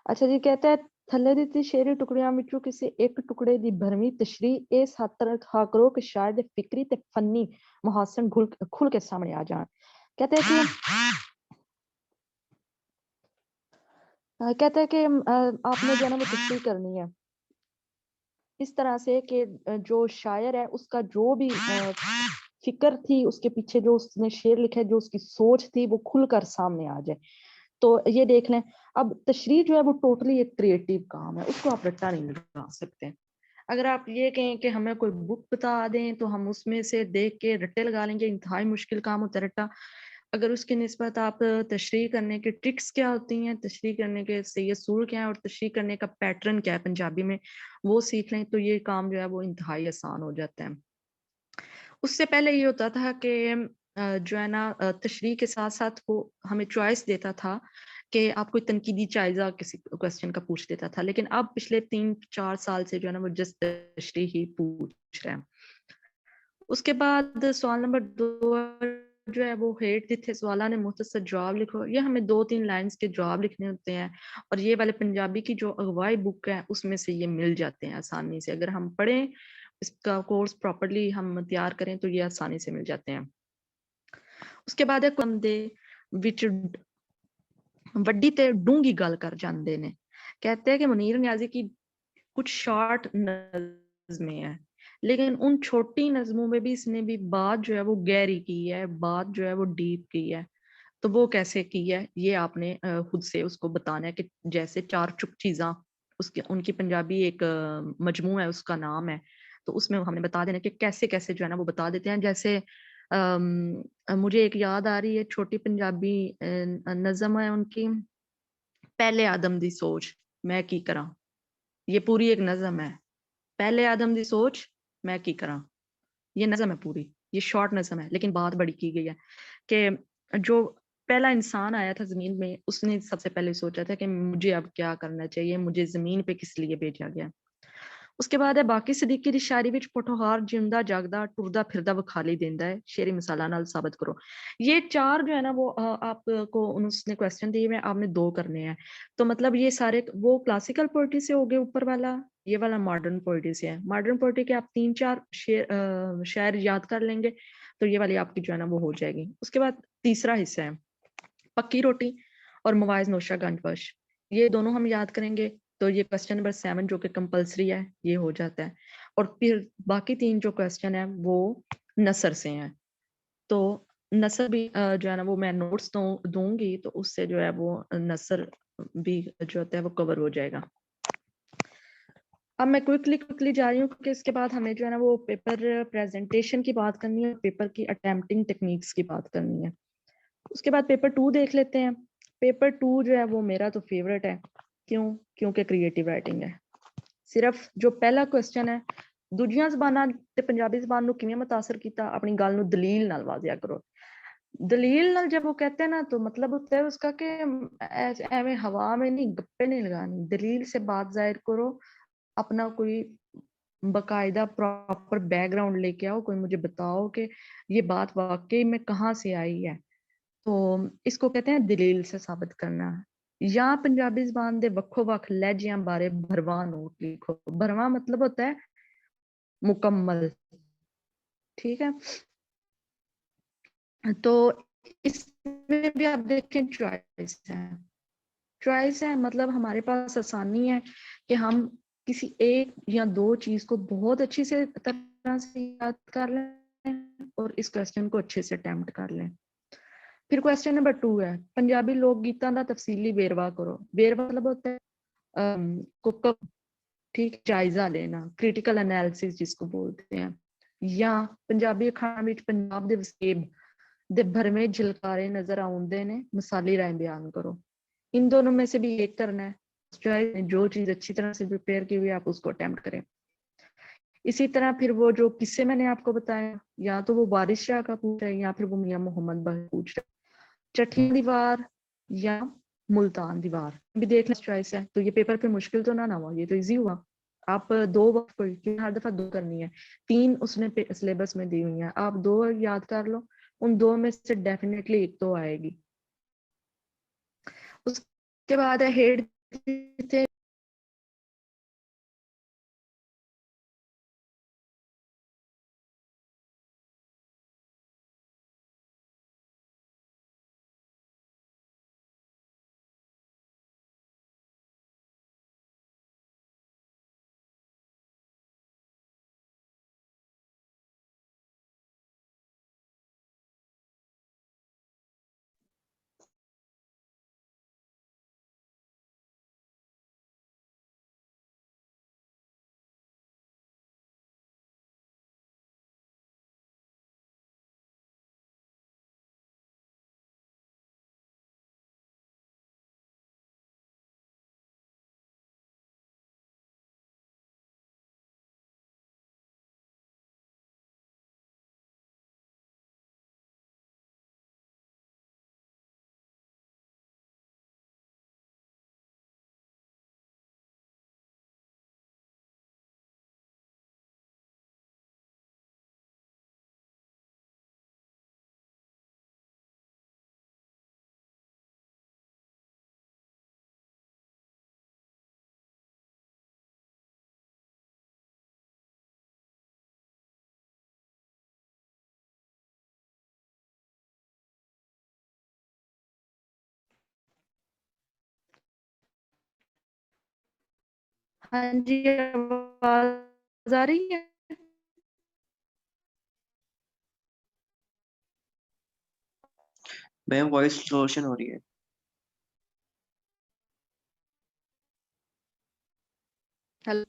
अच्छा जी, कहता है थल्ले दित्ती शेरी टुकड़ियां विचों किसी एक टुकड़े दी भरवीं तशरीह इस हद तक हा करो कि शायर दे फिक्री ते फन्नी मुहासन खुल के सामने आ जाए। कहते हैं कि कहते हैं कि आपने जो है ना वो तशरीह करनी है इस तरह से कि जो शायर है उसका जो भी फिक्र थी उसके पीछे, जो उसने शेर लिखा है, जो उसकी सोच थी वो खुलकर सामने आ जाए। तो ये देख लें। अब तशरीह जो है वो टोटली एक क्रिएटिव काम है, उसको आप रट्टा नहीं लगा सकते। अगर आप ये कहें कि हमें कोई बुक बता दें तो हम उसमें से देख के रट्टे लगा लेंगे, इंतहाई मुश्किल काम होता है रट्टा। अगर उसकी निस्बत आप तशरीह करने के ट्रिक्स क्या होती हैं, तशरीह करने के सही असूल क्या है और तशरीह करने का पैटर्न क्या है पंजाबी में, वो सीख लें तो ये काम जो है वो इंतहाई आसान हो जाता है। उससे पहले ये होता था कि जो है ना तशरीह के साथ साथ वो हमें चॉइस देता था कि आप कोई तनकीदी जायजा किसी क्वेश्चन का पूछ देता था, लेकिन अब पिछले 3-4 साल से जो है ना वो जस्ट तशरीह ही पूछ रहे हैं। उसके बाद सवाल नंबर 2 जो है वो हेठ दिथे सवालों ने मुख्तसर जवाब लिखो। ये हमें 2-3 लाइंस के जवाब लिखने होते हैं, और ये वाले पंजाबी की जो अगवाई बुक है उसमें से ये मिल जाते हैं आसानी से। अगर हम पढ़ें, इसका कोर्स प्रॉपर्ली हम तैयार करें तो ये आसानी से मिल जाते हैं। उसके बाद है कम दे विच वड्डी ते डूंगी गल कर जाते ने। कहते हैं कि मुनीर न्याजी की कुछ शॉर्ट नज़्में हैं, लेकिन उन छोटी नज़्मों में भी इसने भी बात जो है वो गहरी की है, बात जो है वो डीप की है। तो वो कैसे की है ये आपने खुद से उसको बताना है कि जैसे चार चुप चीज़ा, उसकी उनकी पंजाबी एक मजमू है, उसका नाम है। तो उसमें हमने बता देना कि कैसे कैसे जो है ना वो बता देते हैं। जैसे मुझे एक याद आ रही है, छोटी पंजाबी नज़म है उनकी, पहले आदम दी सोच मैं की करा। ये पूरी एक नज़म है, पहले आदम दी सोच मैं की करा। ये नज़म है पूरी, ये शॉर्ट नज़म है लेकिन बात बड़ी की गई है कि जो पहला इंसान आया था ज़मीन में, उसने सबसे पहले सोचा था कि मुझे अब क्या करना चाहिए, मुझे ज़मीन पे किस लिए भेजा गया। उसके बाद है बाकी सिद्दीकी दी शायरी विच पोठोहार जिंदा जागदा टुरदा फिरदा विखाली देंदा है, शेरी मिसालां नाल साबित करो। ये चार जो है ना वो आपको उसने क्वेश्चन दिए हुए, आपने 2 करने हैं। तो मतलब ये सारे वो क्लासिकल पोएट्री से हो गए ऊपर वाला, ये वाला मॉडर्न पोएट्री से है। मॉडर्न पोएट्री के आप 3-4 शायर याद कर लेंगे तो ये वाली आपकी जो है ना वो हो जाएगी। उसके बाद तीसरा हिस्सा है पक्की रोटी और मवाइज नोशा गंजवश। ये दोनों हम याद करेंगे तो ये क्वेश्चन नंबर 7 जो कि कंपल्सरी है ये हो जाता है। और फिर बाकी 3 जो क्वेश्चन है वो नसर से हैं। तो नसर भी जो है ना वो मैं नोट्स दूंगी तो उससे जो है वो नसर भी जो होता है वो कवर हो जाएगा। अब मैं क्विकली जा रही हूँ क्योंकि इसके बाद हमें जो है ना वो पेपर प्रेजेंटेशन की बात करनी है, पेपर की अटेम्प्टिंग टेक्निक्स की बात करनी है। उसके बाद पेपर 2 देख लेते हैं। पेपर 2 जो है वो मेरा तो फेवरेट है। क्यों? क्योंकि क्रिएटिव राइटिंग है। सिर्फ जो पहला क्वेश्चन है, ਦੂਜੀਆਂ ਜ਼ਬਾਨਾਂ ਤੇ ਪੰਜਾਬੀ ਜ਼ਬਾਨ ਨੂੰ ਕਿਵੇਂ ਮੁਤਾਸਰ ਕੀਤਾ, अपनी गल ਨੂੰ दलील नाल वाजिया करो। दलील नाल जब वो कहते हैं ना तो मतलब होता है उसका कि ऐਵੇਂ हवा में नहीं, गप्पे नहीं लगानी, दलील से बात जाहिर करो, अपना कोई बाकायदा प्रॉपर बैकग्राउंड लेके आओ, कोई मुझे बताओ कि ये बात वाकई में कहाँ से आई है। तो इसको कहते हैं दलील से साबित करना। या पंजाबी जबान दे वक्खो वक्ख लहजियां बारे भरवा नोट लिखो। भरवा मतलब होता है मुकम्मल, ठीक है। तो इसमें भी आप देखें चॉइस है मतलब हमारे पास आसानी है कि हम किसी एक या दो चीज को बहुत अच्छी से तरह से याद कर लें और इस क्वेश्चन को अच्छे से अटेम्प्ट कर लें। फिर क्वेश्चन नंबर 2 है, पंजाबी लोक गीतां दा तफसीली बेरवा करो। बेरवा मतलब होता है को ठीक जायजा लेना, क्रिटिकल एनालिसिस जिसको बोलते हैं। या पंजाबी अखाड़ां विच पंजाब दे वसेब दे भरवें झलकारे नजर आउंदे ने, मिसाली राय बयान करो। इन दोनों में से भी एक करना है। जो चीज अच्छी तरह से प्रिपेयर की हुई आप उसको अटेम्प्ट करें। इसी तरह फिर वो जो किस्से मैंने आपको बताया, या तो वो वारिस शाह का पूछ रहा है या फिर वो मियां मोहम्मद बख्श पूछ रहा है। चट्टी दीवार या मुल्तान दीवार भी देख लें, चॉइस है। तो ये पेपर पे मुश्किल तो ना हुआ, ये तो इजी हुआ। आप 2 वक्त हर दफा 2 करनी है, 3 उसने सिलेबस में दी हुई है, आप 2 याद कर लो, उन 2 में से डेफिनेटली एक तो आएगी। उसके बाद है हेड थे। हाँ जी, आवाज आ रही है? मैम वॉइस डिस्टॉर्शन हो रही है। हेलो,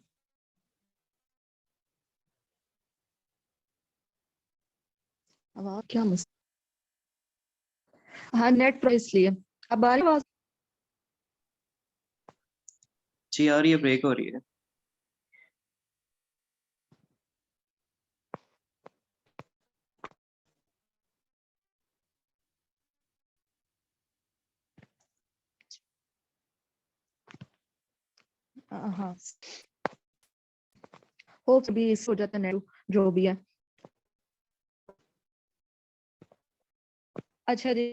आवाज क्या हाँ नेट पर इसलिए। अब आ रही आवाज? जी आ रही है, ब्रेक हो रही है। हाँ, होप भी इस हो जाता है नेट जो भी है। अच्छा जी।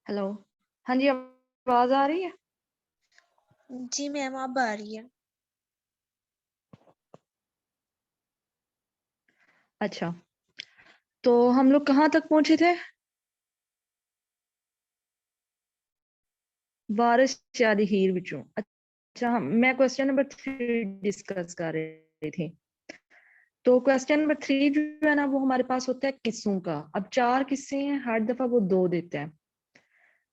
हेलो, हाँ जी, आवाज आ रही है? जी मैम अब आ रही है। अच्छा, तो हम लोग कहाँ तक पहुंचे थे? वारिस शादी हीर विचों। अच्छा, मैं क्वेश्चन नंबर 3 डिस्कस कर रही थी। तो क्वेश्चन नंबर 3 जो है ना, वो हमारे पास होता है किस्सों का। अब 4 किस्से हैं, हर दफा वो 2 देता है।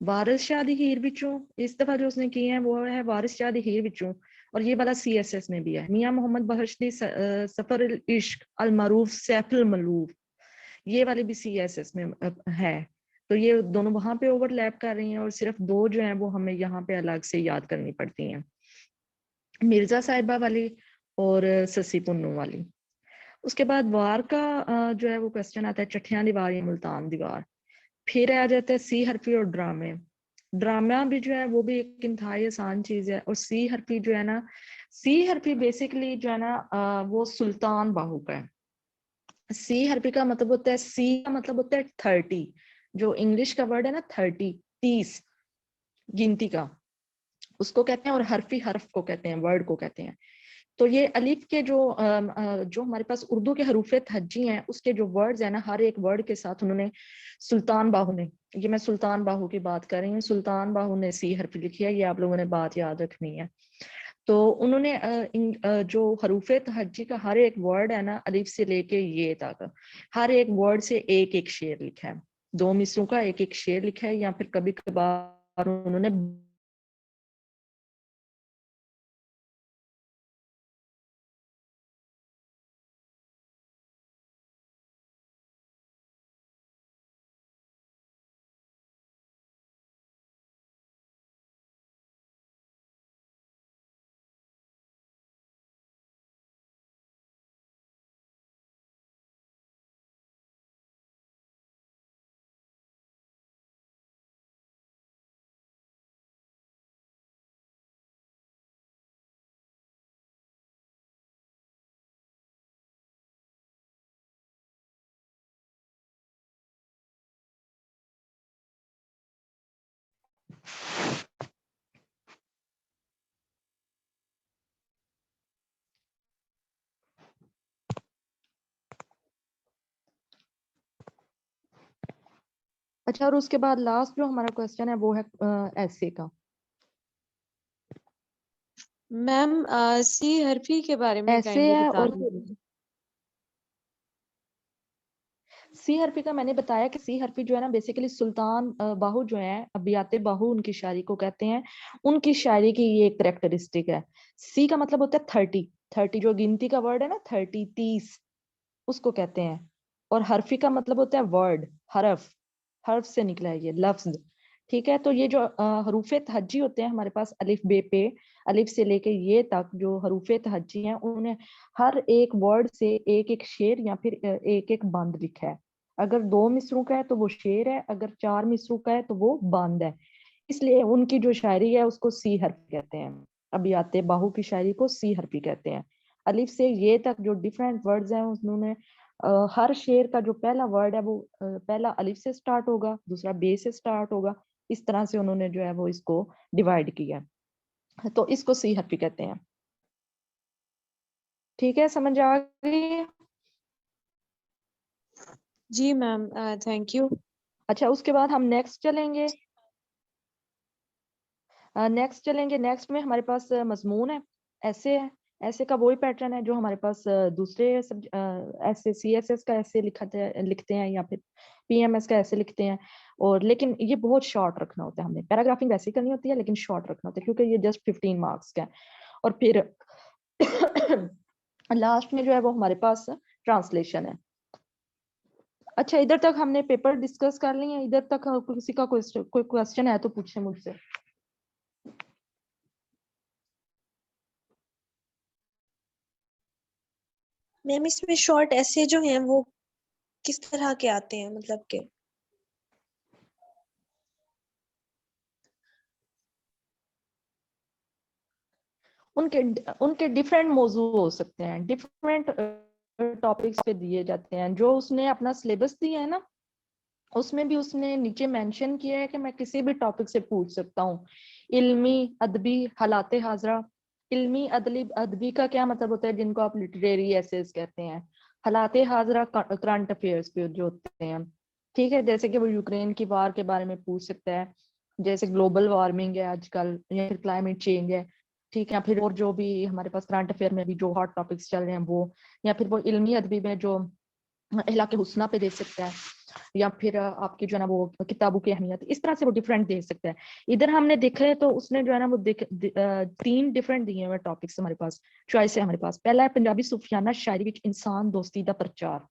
वारिस शादी हीर विचों, इस दफा जो उसने किए हैं वो है वारिस शादी हीर विचों, और ये वाला CSS में भी है। मियां मोहम्मद बख्शी सफर इश्क अल मरूफ सैफुल मलूफ, ये वाली भी CSS में है। तो ये दोनों वहां पे ओवरलैप कर रही हैं, और सिर्फ 2 जो हैं वो हमें यहाँ पे अलग से याद करनी पड़ती हैं, मिर्जा साहिबा वाली और ससी पुन्नू वाली। उसके बाद वार का जो है वो क्वेश्चन आता है चट्टियां दीवार या मुल्तान दीवार। फिर आ जाता है सी हरफी और ड्रामे। ड्रामा भी जो है वो भी एक इंतहाई आसान चीज है। और सी हरफी जो है ना, सी हरफी बेसिकली जो है ना वो सुल्तान बाहू का है। सी हरफी का मतलब होता है, सी का मतलब होता है 30, जो इंग्लिश का वर्ड है ना 30, 30 गिनती का, उसको कहते हैं। और हरफी हर्फ को कहते हैं, वर्ड को कहते हैं। तो ये अलिफ के जो हमारे पास उर्दू के हरूफ तहज्जी हैं, उसके जो वर्ड्स हैं ना, हर एक वर्ड के साथ उन्होंने सुल्तान बाहू ने, ये मैं सुल्तान बाहू की बात कर रही हूँ, सुल्तान बाहू ने सी हरफ लिखी है, ये आप लोगों ने बात याद रखनी है। तो उन्होंने जो हरूफ तहज्जी का हर एक वर्ड है ना, अलिफ से लेके ये तक, हर एक वर्ड से एक एक शेर लिखा है। 2 मिसरों का एक एक शेर लिखा है, या फिर कभी कभार उन्होंने अच्छा, और उसके बाद लास्ट जो हमारा क्वेश्चन है वो है ऐसे का। मैम सी हरफी के बारे में ऐसे काइंडली है, बता और दीजिए। सी हरफी का मैंने बताया कि सी हरफी जो है ना, बेसिकली सुल्तान बाहू जो है, अबियाते बाहू उनकी शायरी को कहते हैं। उनकी शायरी की ये एक करेक्टरिस्टिक है। सी का मतलब होता है 30, 30 जो गिनती का वर्ड है ना, 30, 30, उसको कहते हैं। और हरफी का मतलब होता है वर्ड, हरफ, हर्फ से निकला है ये लफ्ज। ठीक है, तो ये जो हरूफे तहज्जी होते हैं हमारे पास, अलिफ बे पे, अलिफ से लेके ये तक जो हरूफे तहज्जी हैं, उन्हें हर एक वर्ड से एक एक शेर या फिर एक एक बंद लिखा है। अगर 2 मिसरों का है तो वो शेर है, अगर 4 मिसरों का है तो वो बंद है। इसलिए उनकी जो शायरी है उसको सी हरफ कहते हैं। अबियाते बाहू की शायरी को सी हरफी कहते हैं। अलिफ से ये तक जो डिफरेंट वर्ड्स हैं, उन्होंने हर शेर का जो पहला वर्ड है वो पहला अलिफ से स्टार्ट होगा, दूसरा बे से स्टार्ट होगा। इस तरह से उन्होंने जो है वो इसको डिवाइड किया है। तो इसको सी हरफी कहते हैं। ठीक है, समझ आ गई? जी मैम, थैंक यू। अच्छा, उसके बाद हम नेक्स्ट चलेंगे। नेक्स्ट में हमारे पास मजमून है, ऐसे है। ऐसे का वही पैटर्न है जो हमारे पास दूसरे ऐसे CSS का ऐसे लिखते हैं, या फिर PMS का ऐसे लिखते हैं। और लेकिन ये बहुत शॉर्ट रखना होता है, हमने पैराग्राफिंग वैसे ही करनी होती है, लेकिन शॉर्ट रखना होता है, क्योंकि ये जस्ट 15 मार्क्स का है। और फिर लास्ट में जो है वो हमारे पास ट्रांसलेशन है। अच्छा, इधर तक हमने पेपर डिस्कस कर लिए हैं। इधर तक किसी का कोई क्वेश्चन है तो पूछे मुझसे। मैम इसमें शॉर्ट ऐसे जो हैं वो किस तरह के आते हैं, मतलब के? उनके उनके डिफरेंट मौजू हो सकते हैं, डिफरेंट टॉपिक्स पे दिए जाते हैं। जो उसने अपना सिलेबस दिया है ना, उसमें भी उसने नीचे मेंशन किया है कि मैं किसी भी टॉपिक से पूछ सकता हूँ। इल्मी, अदबी, हालात हाजरा। इल्मी अदबी का क्या मतलब होता है, जिनको आप लिटरेरी एसेस कहते हैं। हालात हाजरा करंट अफेयर्स पे जो होते हैं, ठीक है, जैसे कि वो यूक्रेन की वार के बारे में पूछ सकता है, जैसे ग्लोबल वार्मिंग है आजकल, या फिर क्लाइमेट चेंज है, ठीक है, फिर और जो भी हमारे पास करंट अफेयर में भी जो हॉट टॉपिक्स चल रहे हैं वो, या फिर वो इल्मी अदबी में जो इलाके हुस्ना पे दे सकता है, या फिर आपकी जो है ना वो किताबों की अहमियत, इस तरह से वो डिफरेंट दे सकता है। इधर हमने देखे तो उसने जो है ना वो 3 डिफरेंट दिए हुए टॉपिक्स हमारे पास, चॉइस है हमारे पास। पहला है पंजाबी सूफियाना शायरी विच इंसान दोस्ती दा प्रचार।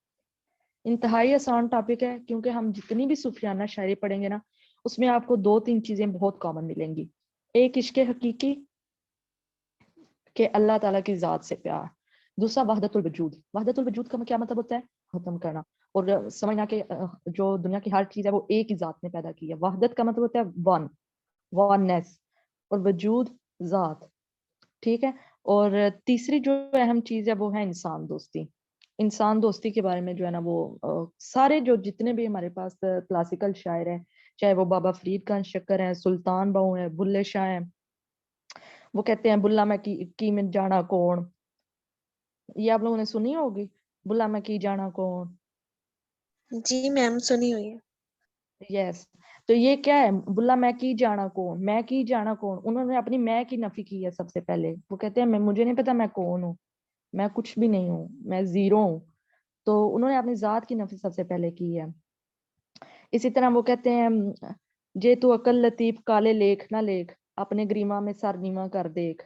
इंतहाई आसान टॉपिक है, क्योंकि हम जितनी भी सूफियाना शायरी पढ़ेंगे ना, उसमें आपको 2-3 चीजें बहुत कॉमन मिलेंगी। एक इश्क हकीकी के अल्लाह ताला की जात से प्यार, दूसरा वहदतुल वजूद। वहदतुल वजूद का क्या मतलब होता है, खत्म करना और समझना कि जो दुनिया की हर चीज है वो एक ही जात ने पैदा की है। वहदत का मतलब होता है वन, वननेस, और वजूद जात, ठीक है। और तीसरी जो अहम चीज है वो है इंसान दोस्ती। इंसान दोस्ती के बारे में जो है ना वो सारे जो जितने भी हमारे पास क्लासिकल शायर हैं, चाहे वो बाबा फरीद खान शक्कर हैं, सुल्तान बाहू हैं, बुल्ले शाह हैं, वो कहते हैं बुल्ला मैं की में जाना कौन, ये आप लोगों ने सुनी होगी, बुला मैं की जाना कौन। जी मैम, सुनी हुई है। यस, तो ये क्या है, बुला मैं की जाना कौन, मैं की जाना कौन। उन्होंने अपनी मैं की नफी की है सबसे पहले। वो कहते हैं मैं, मुझे नहीं पता मैं कौन हूँ, मैं कुछ भी नहीं हूँ, मैं जीरो हूँ। तो उन्होंने अपनी जात की नफी सबसे पहले की है। इसी तरह वो कहते हैं जे तू अकल लतीफ काले लेख ना लेख, अपने ग्रीमा में सर नीवा कर देख।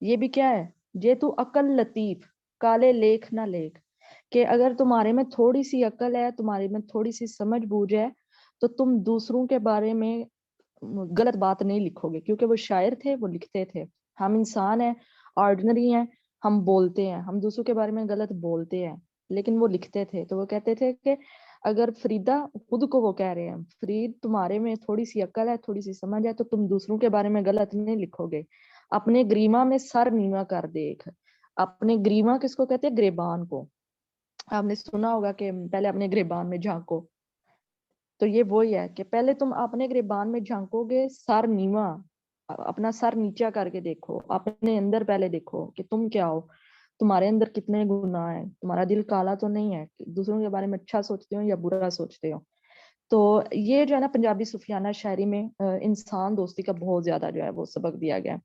ये भी क्या है, जे तू अकल लतीफ काले लेख ना लेख, कि अगर तुम्हारे में थोड़ी सी अकल है, तुम्हारे में थोड़ी सी समझ बूझ है, तो तुम दूसरों के बारे में गलत बात नहीं लिखोगे। क्योंकि वो शायर थे, वो लिखते थे। हम इंसान हैं, ऑर्डिनरी हैं, हम बोलते हैं, हम दूसरों के बारे में गलत बोलते हैं, लेकिन वो लिखते थे। तो वो कहते थे कि अगर फरीदा, खुद को वो कह रहे हैं, फरीद तुम्हारे में थोड़ी सी अकल है, थोड़ी सी समझ है, तो तुम दूसरों के बारे में गलत नहीं लिखोगे। अपने ग्रीमा में सर नीवा कर देख। अपने ग्रीमा किसको कहते हैं, ग्रेबान को। आपने सुना होगा कि पहले अपने ग्रेबान में झांको। तो ये वही है कि पहले तुम अपने गिरबान में झांकोगे, सर नीवा, अपना सर नीचा करके देखो, अपने अंदर पहले देखो कि तुम क्या हो, तुम्हारे अंदर कितने गुनाह हैं, तुम्हारा दिल काला तो नहीं है कि दूसरों के बारे में अच्छा सोचते हो या बुरा सोचते हो। तो ये जो है ना पंजाबी सूफियाना शायरी में इंसान दोस्ती का बहुत ज्यादा जो है वो सबक दिया गया है।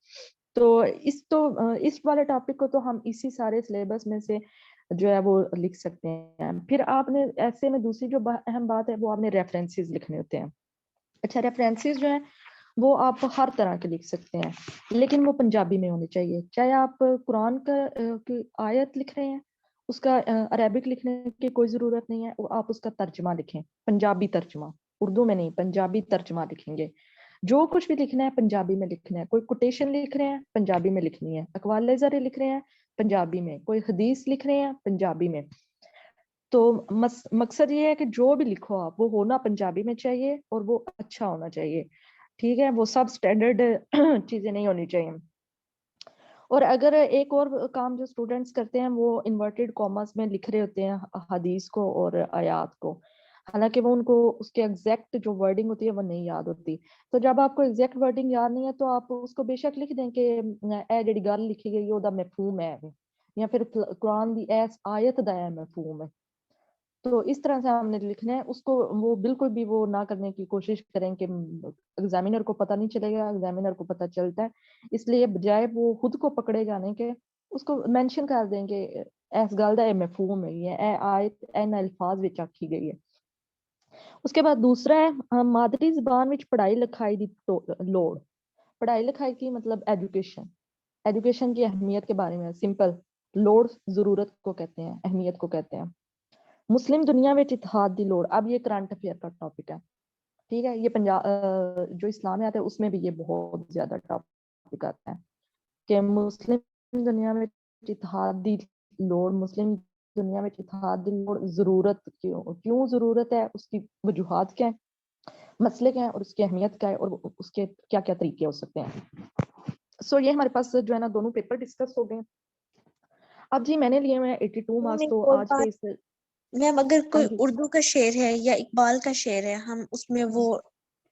तो इस वाले टॉपिक को तो हम इसी सारे सिलेबस में से जो है वो लिख सकते हैं। फिर आपने ऐसे में दूसरी जो अहम बात है, वो आपने रेफरेंसेस लिखने होते हैं। अच्छा, रेफरेंसेस जो है वो आप हर तरह के लिख सकते हैं, लेकिन वो पंजाबी में होने चाहिए। चाहे आप कुरान का की आयत लिख रहे हैं, उसका अरेबिक लिखने की कोई जरूरत नहीं है, वो आप उसका तर्जमा लिखें, पंजाबी तर्जमा, उर्दू में नहीं, पंजाबी तर्जमा लिखेंगे। जो कुछ भी लिखना है पंजाबी में लिखना है। कोई कोटेशन लिख रहे हैं, पंजाबी में लिखनी है। अकवाले ज़रे लिख रहे हैं, पंजाबी में। कोई हदीस लिख रहे हैं, पंजाबी में। तो मकसद ये है कि जो भी लिखो आप, वो होना पंजाबी में चाहिए और वो अच्छा होना चाहिए, ठीक है। वो सब स्टैंडर्ड चीजें नहीं होनी चाहिए। और अगर एक और काम जो स्टूडेंट्स करते हैं, वो इन्वर्टेड कॉमर्स में लिख रहे होते हैं हदीस को और आयात को, हालांकि वो उनको उसके एग्जैक्ट जो वर्डिंग होती है वो नहीं याद होती। तो जब आपको एग्जैक्ट वर्डिंग याद नहीं है, तो आप उसको बेशक लिख दें कि ए जिहड़ी गल लिखी गई है ओदा मफहूम है, या फिर कुरान दी ऐस आयत दा है मफहूम है। तो इस तरह से हमने लिखना है उसको। वो बिल्कुल भी वो ना करने की कोशिश करें कि एग्जामिनर को पता नहीं चलेगा, एग्जामिनर को पता चलता है। इसलिए बजाय वो खुद को पकड़े जाने के, उसको मेंशन कर देंगे इस गल दा मफहूम है, ये आयत इन अल्फाज विच आखी गई है। उसके बाद दूसरा है मादरी जबान विच पढ़ाई लिखाई दी लोड़। पढ़ाई लिखाई की मतलब एजुकेशन, एजुकेशन की अहमियत के बारे में। सिंपल, लोड़ जरूरत को कहते हैं, अहमियत को कहते हैं। मुस्लिम दुनिया में इतिहाद दी लोड़, अब ये करंट अफेयर का टॉपिक है, ठीक है। ये पंजाब जो इस्लामियात है उसमें भी ये बहुत ज्यादा टॉपिक आता है कि मुस्लिम दुनिया में इतिहाद दी लोड़, मुस्लिम दुनिया में इतिहाद दी लोड़, जरूरत क्यों क्यों जरूरत है, उसकी वजूहात क्या है, मसले क्या है, और उसकी अहमियत क्या है, और उसके क्या क्या तरीके हो सकते हैं। सो ये हमारे पास जो है ना दोनों पेपर डिस्कस हो गए। अब जी मैंने लिए हुए हैं 82 मार्क्स, एक तो और आज बात के इस मैम अगर हाँ कोई जी उर्दू का शेर है या इकबाल का शेर है, हम उसमें वो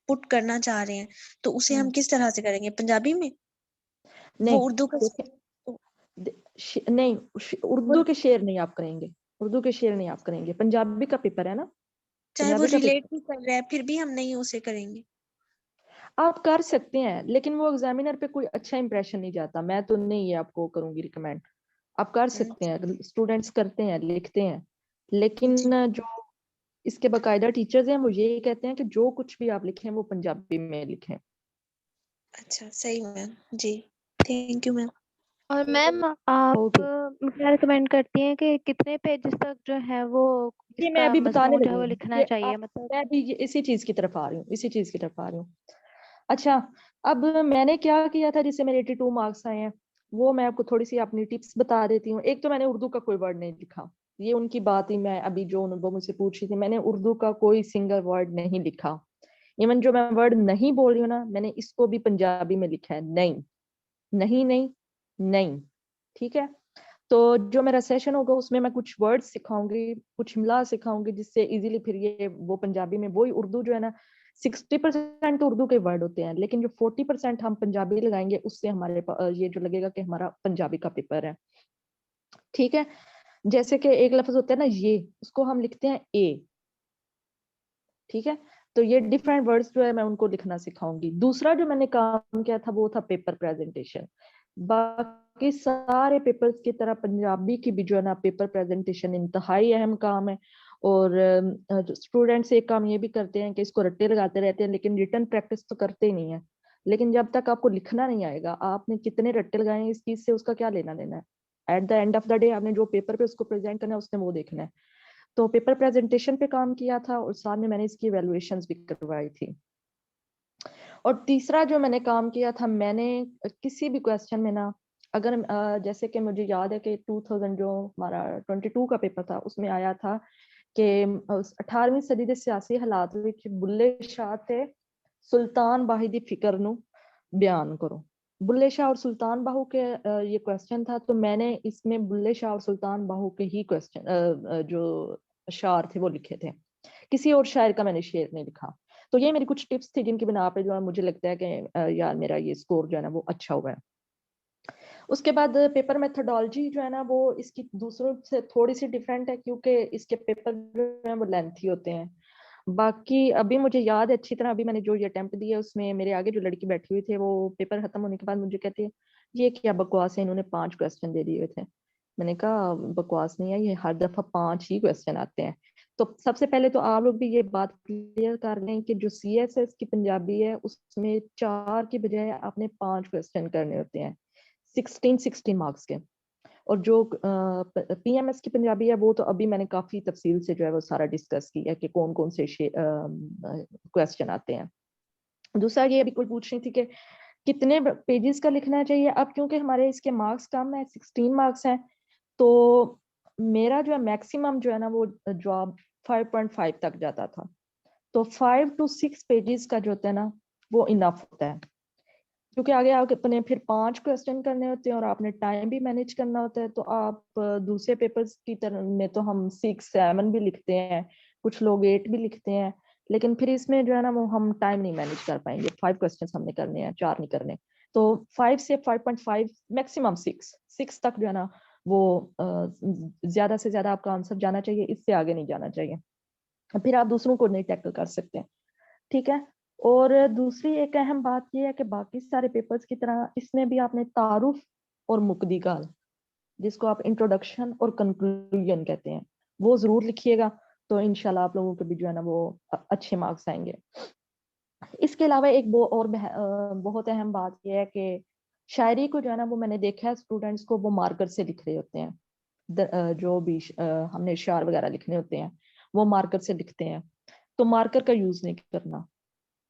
पुट करना चाह रहे हैं, तो उसे हम किस तरह से करेंगे? पंजाबी में? वो नहीं उर्दू का देखिए नहीं वो उर्दू के शेर नहीं आप करेंगे, उर्दू के शेर नहीं आप करेंगे, पंजाबी का पेपर है ना, चाहे वो पंजाबी का रिलेट पेपर भी कर रहा है, फिर भी हम नहीं उसे करेंगे। आप कर सकते हैं, लेकिन वो एग्जामिनर पे कोई अच्छा इंप्रेशन नहीं जाता। मैं तो नहीं ये आपको करूंगी रिकमेंड। आप कर सकते हैं, स्टूडेंट्स करते हैं, लिखते हैं, लेकिन जो इसके बाकायदा टीचर्स हैं वो ये कहते हैं कि जो कुछ भी आप लिखें वो पंजाबी में लिखें। अच्छा, सही मैम जी, थैंक यू मैम। और मैम आप ओके क्या रिकमेंड करती हैं कि कितने पेजेस तक जो है वो ये मैं इसका अभी बताने मजमून जो है लगी वो हूँ, लिखना ये चाहिए, आप मतलब? मैं भी इसी चीज की तरफ आ रही हूँ, इसी चीज की तरफ आ रही हूँ। अच्छा, अब मैंने क्या किया था जिससे मेरे 82 मार्क्स आए हैं, वो मैं आपको थोड़ी सी अपनी टिप्स बता देती हूँ। एक तो मैंने उर्दू का कोई वर्ड नहीं लिखा, ये उनकी बात ही, मैं अभी जो वो मुझसे पूछ रही थी, मैंने उर्दू का कोई सिंगल वर्ड नहीं लिखा। इवन जो मैं वर्ड नहीं बोल रही हूँ ना, मैंने इसको भी पंजाबी में लिखा है, नहीं नहीं नहीं नहीं। ठीक है, तो जो मेरा सेशन होगा उसमें मैं कुछ वर्ड्स सिखाऊंगी, कुछ इमला सिखाऊंगी, जिससे इजीली फिर ये वो पंजाबी में वही उर्दू जो है ना, 60% तो उर्दू के वर्ड होते हैं, लेकिन जो 40% हम पंजाबी लगाएंगे उससे हमारे ये जो लगेगा कि हमारा पंजाबी का पेपर है। ठीक है, जैसे कि एक लफ्ज होता है ना ये, उसको हम लिखते हैं ए। ठीक है, तो ये डिफरेंट वर्ड्स जो है मैं उनको लिखना सिखाऊंगी। दूसरा जो मैंने काम किया था वो था पेपर प्रेजेंटेशन। बाकी सारे पेपर्स की तरह पंजाबी की भी जो है ना पेपर प्रेजेंटेशन इंतहाई अहम काम है। और स्टूडेंट्स एक काम ये भी करते हैं कि इसको रट्टे लगाते रहते हैं, लेकिन रिटर्न प्रैक्टिस तो करते ही नहीं है। लेकिन जब तक आपको लिखना नहीं आएगा, आपने कितने रट्टे लगाए हैं इस चीज से उसका क्या लेना देना है। At the end of the day आपने जो पेपर पे उसको प्रेजेंट करना है उसने वो देखना है। तो पेपर प्रेजेंटेशन पे काम किया था और साथ में मैंने इसकी इवैल्यूएशंस भी करवाई थी। और तीसरा जो मैंने काम किया था, मैंने किसी भी क्वेश्चन में ना, अगर जैसे कि मुझे याद है कि 2000 जो हमारा 22 का पेपर था उसमें आया था कि 18वीं सदी के सियासी हालात विच बुल्ले शाह थे सुल्तान बाही दी फिकर नू बयान करो। बुल्ले शाह और सुल्तान बाहू के ये क्वेश्चन था, तो मैंने इसमें बुल्ले शाह और सुल्तान बाहू के ही क्वेश्चन जो अशार थे वो लिखे थे, किसी और शायर का मैंने शेर नहीं लिखा। तो ये मेरी कुछ टिप्स थी जिनकी बिना पे जो है मुझे लगता है कि यार मेरा ये स्कोर जो है ना वो अच्छा हुआ है। उसके बाद पेपर मेथोडोलॉजी जो है ना वो इसकी दूसरों से थोड़ी सी डिफरेंट है, क्योंकि इसके पेपर जो है वो लेंथी होते हैं। बाकी अभी मुझे याद है अच्छी तरह, अभी मैंने जो ये अटेम्प्ट दिया उसमें मेरे आगे जो लड़की बैठी हुई थी वो पेपर खत्म होने के बाद मुझे कहती है ये क्या बकवास है, इन्होंने 5 क्वेश्चन दे दिए थे। मैंने कहा बकवास नहीं है, ये हर दफा 5 ही क्वेश्चन आते हैं। तो सबसे पहले तो आप लोग भी ये बात क्लियर कर लें कि जो CSS की पंजाबी है उसमें 4 की बजाय आपने 5 क्वेश्चन करने होते हैं, 16 मार्क्स के। और जो PMS की पंजाबी है वो तो अभी मैंने काफी तफसील से जो है वो सारा डिस्कस किया कि कौन कौन से क्वेश्चन आते हैं। दूसरा ये अभी कोई पूछ रही थी कि कितने पेजेस का लिखना चाहिए। अब क्योंकि हमारे इसके मार्क्स कम है, 16 मार्क्स हैं, तो मेरा जो है मैक्सिमम जो है ना वो जॉब 5.5 तक जाता था। तो 5 to 6 पेजेस का जो होता है ना वो इनफ होता है, क्योंकि आगे आगे अपने फिर 5 क्वेश्चन करने होते हैं और आपने टाइम भी मैनेज करना होता है। तो आप दूसरे पेपर्स की तरह में तो हम 6-7 भी लिखते हैं, कुछ लोग 8 भी लिखते हैं, लेकिन फिर इसमें जो है ना वो हम टाइम नहीं मैनेज कर पाएंगे। 5 क्वेश्चन हमने करने हैं, 4 नहीं करने। तो 5 से 5.5 मैक्सिमम 6 तक जो है ना वो ज्यादा से ज्यादा आपका आंसर जाना चाहिए, इससे आगे नहीं जाना चाहिए, फिर आप दूसरों को नहीं टैकल कर सकते। ठीक है, और दूसरी एक अहम बात यह है कि बाकी सारे पेपर्स की तरह इसमें भी आपने तारुफ और मुकदीगाल, जिसको आप इंट्रोडक्शन और कंक्लूजन कहते हैं, वो जरूर लिखिएगा। तो इंशाल्लाह आप लोगों के भी जो है ना वो अच्छे मार्क्स आएंगे। इसके अलावा एक बहुत अहम बात यह है कि शायरी को जो है ना वो मैंने देखा है स्टूडेंट्स को वो मार्कर से लिख रहे होते हैं। जो भी हमने इशार वगैरह लिखने होते हैं वो मार्कर से लिखते हैं, तो मार्कर का यूज नहीं करना,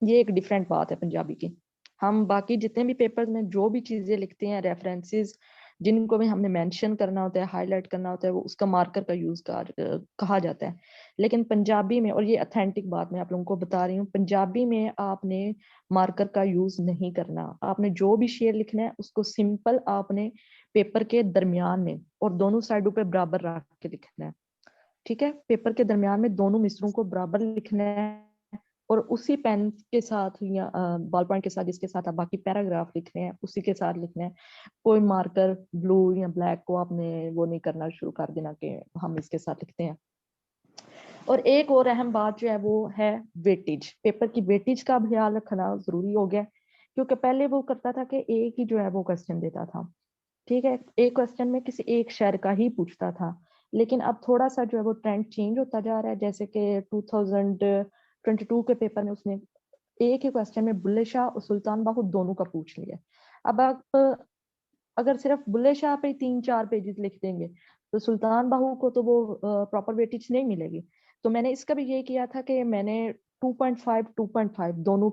ये एक डिफरेंट बात है पंजाबी की। हम बाकी जितने भी पेपर्स में जो भी चीजें लिखते हैं, रेफरेंसेस जिनको भी हमने मेंशन करना होता है, हाईलाइट करना होता है, वो उसका मार्कर का यूज कहा जाता है। लेकिन पंजाबी में, और ये अथेंटिक बात मैं आप लोगों को बता रही हूँ, पंजाबी में आपने मार्कर का यूज नहीं करना। आपने जो भी शेर लिखना है उसको सिंपल आपने पेपर के दरमियान में और दोनों साइडों पे बराबर रख के लिखना है। ठीक है, पेपर के दरमियान में दोनों मिसरों को बराबर लिखना है और उसी पेन के साथ या बॉल पॉइंट के साथ जिसके साथ आप बाकी पैराग्राफ लिख रहे हैं उसी के साथ लिखना है। कोई मार्कर ब्लू या ब्लैक को आपने वो नहीं करना शुरू कर देना कि हम इसके साथ लिखते हैं। और एक और अहम बात जो है वो है वेटेज। पेपर की वेटेज का ख्याल रखना जरूरी हो गया, क्योंकि पहले वो करता था कि एक ही जो है वो क्वेश्चन देता था, ठीक है, एक क्वेश्चन में किसी एक शहर का ही पूछता था। लेकिन अब थोड़ा सा जो है वो ट्रेंड चेंज होता जा रहा है, जैसे कि 2022 के पेपर में उसने एक ही क्वेश्चन में बुल्ले शाह और सुल्तान बाहू दोनों का पूछ लिया। अब आप अगर सिर्फ बुल्ले शाह पे 3-4 पेजेस लिख देंगे तो सुल्तान बाहू को तो वो प्रॉपर वेटेज नहीं मिलेगी। तो मैंने इसका भी ये किया था कि मैंने 2.5 दोनों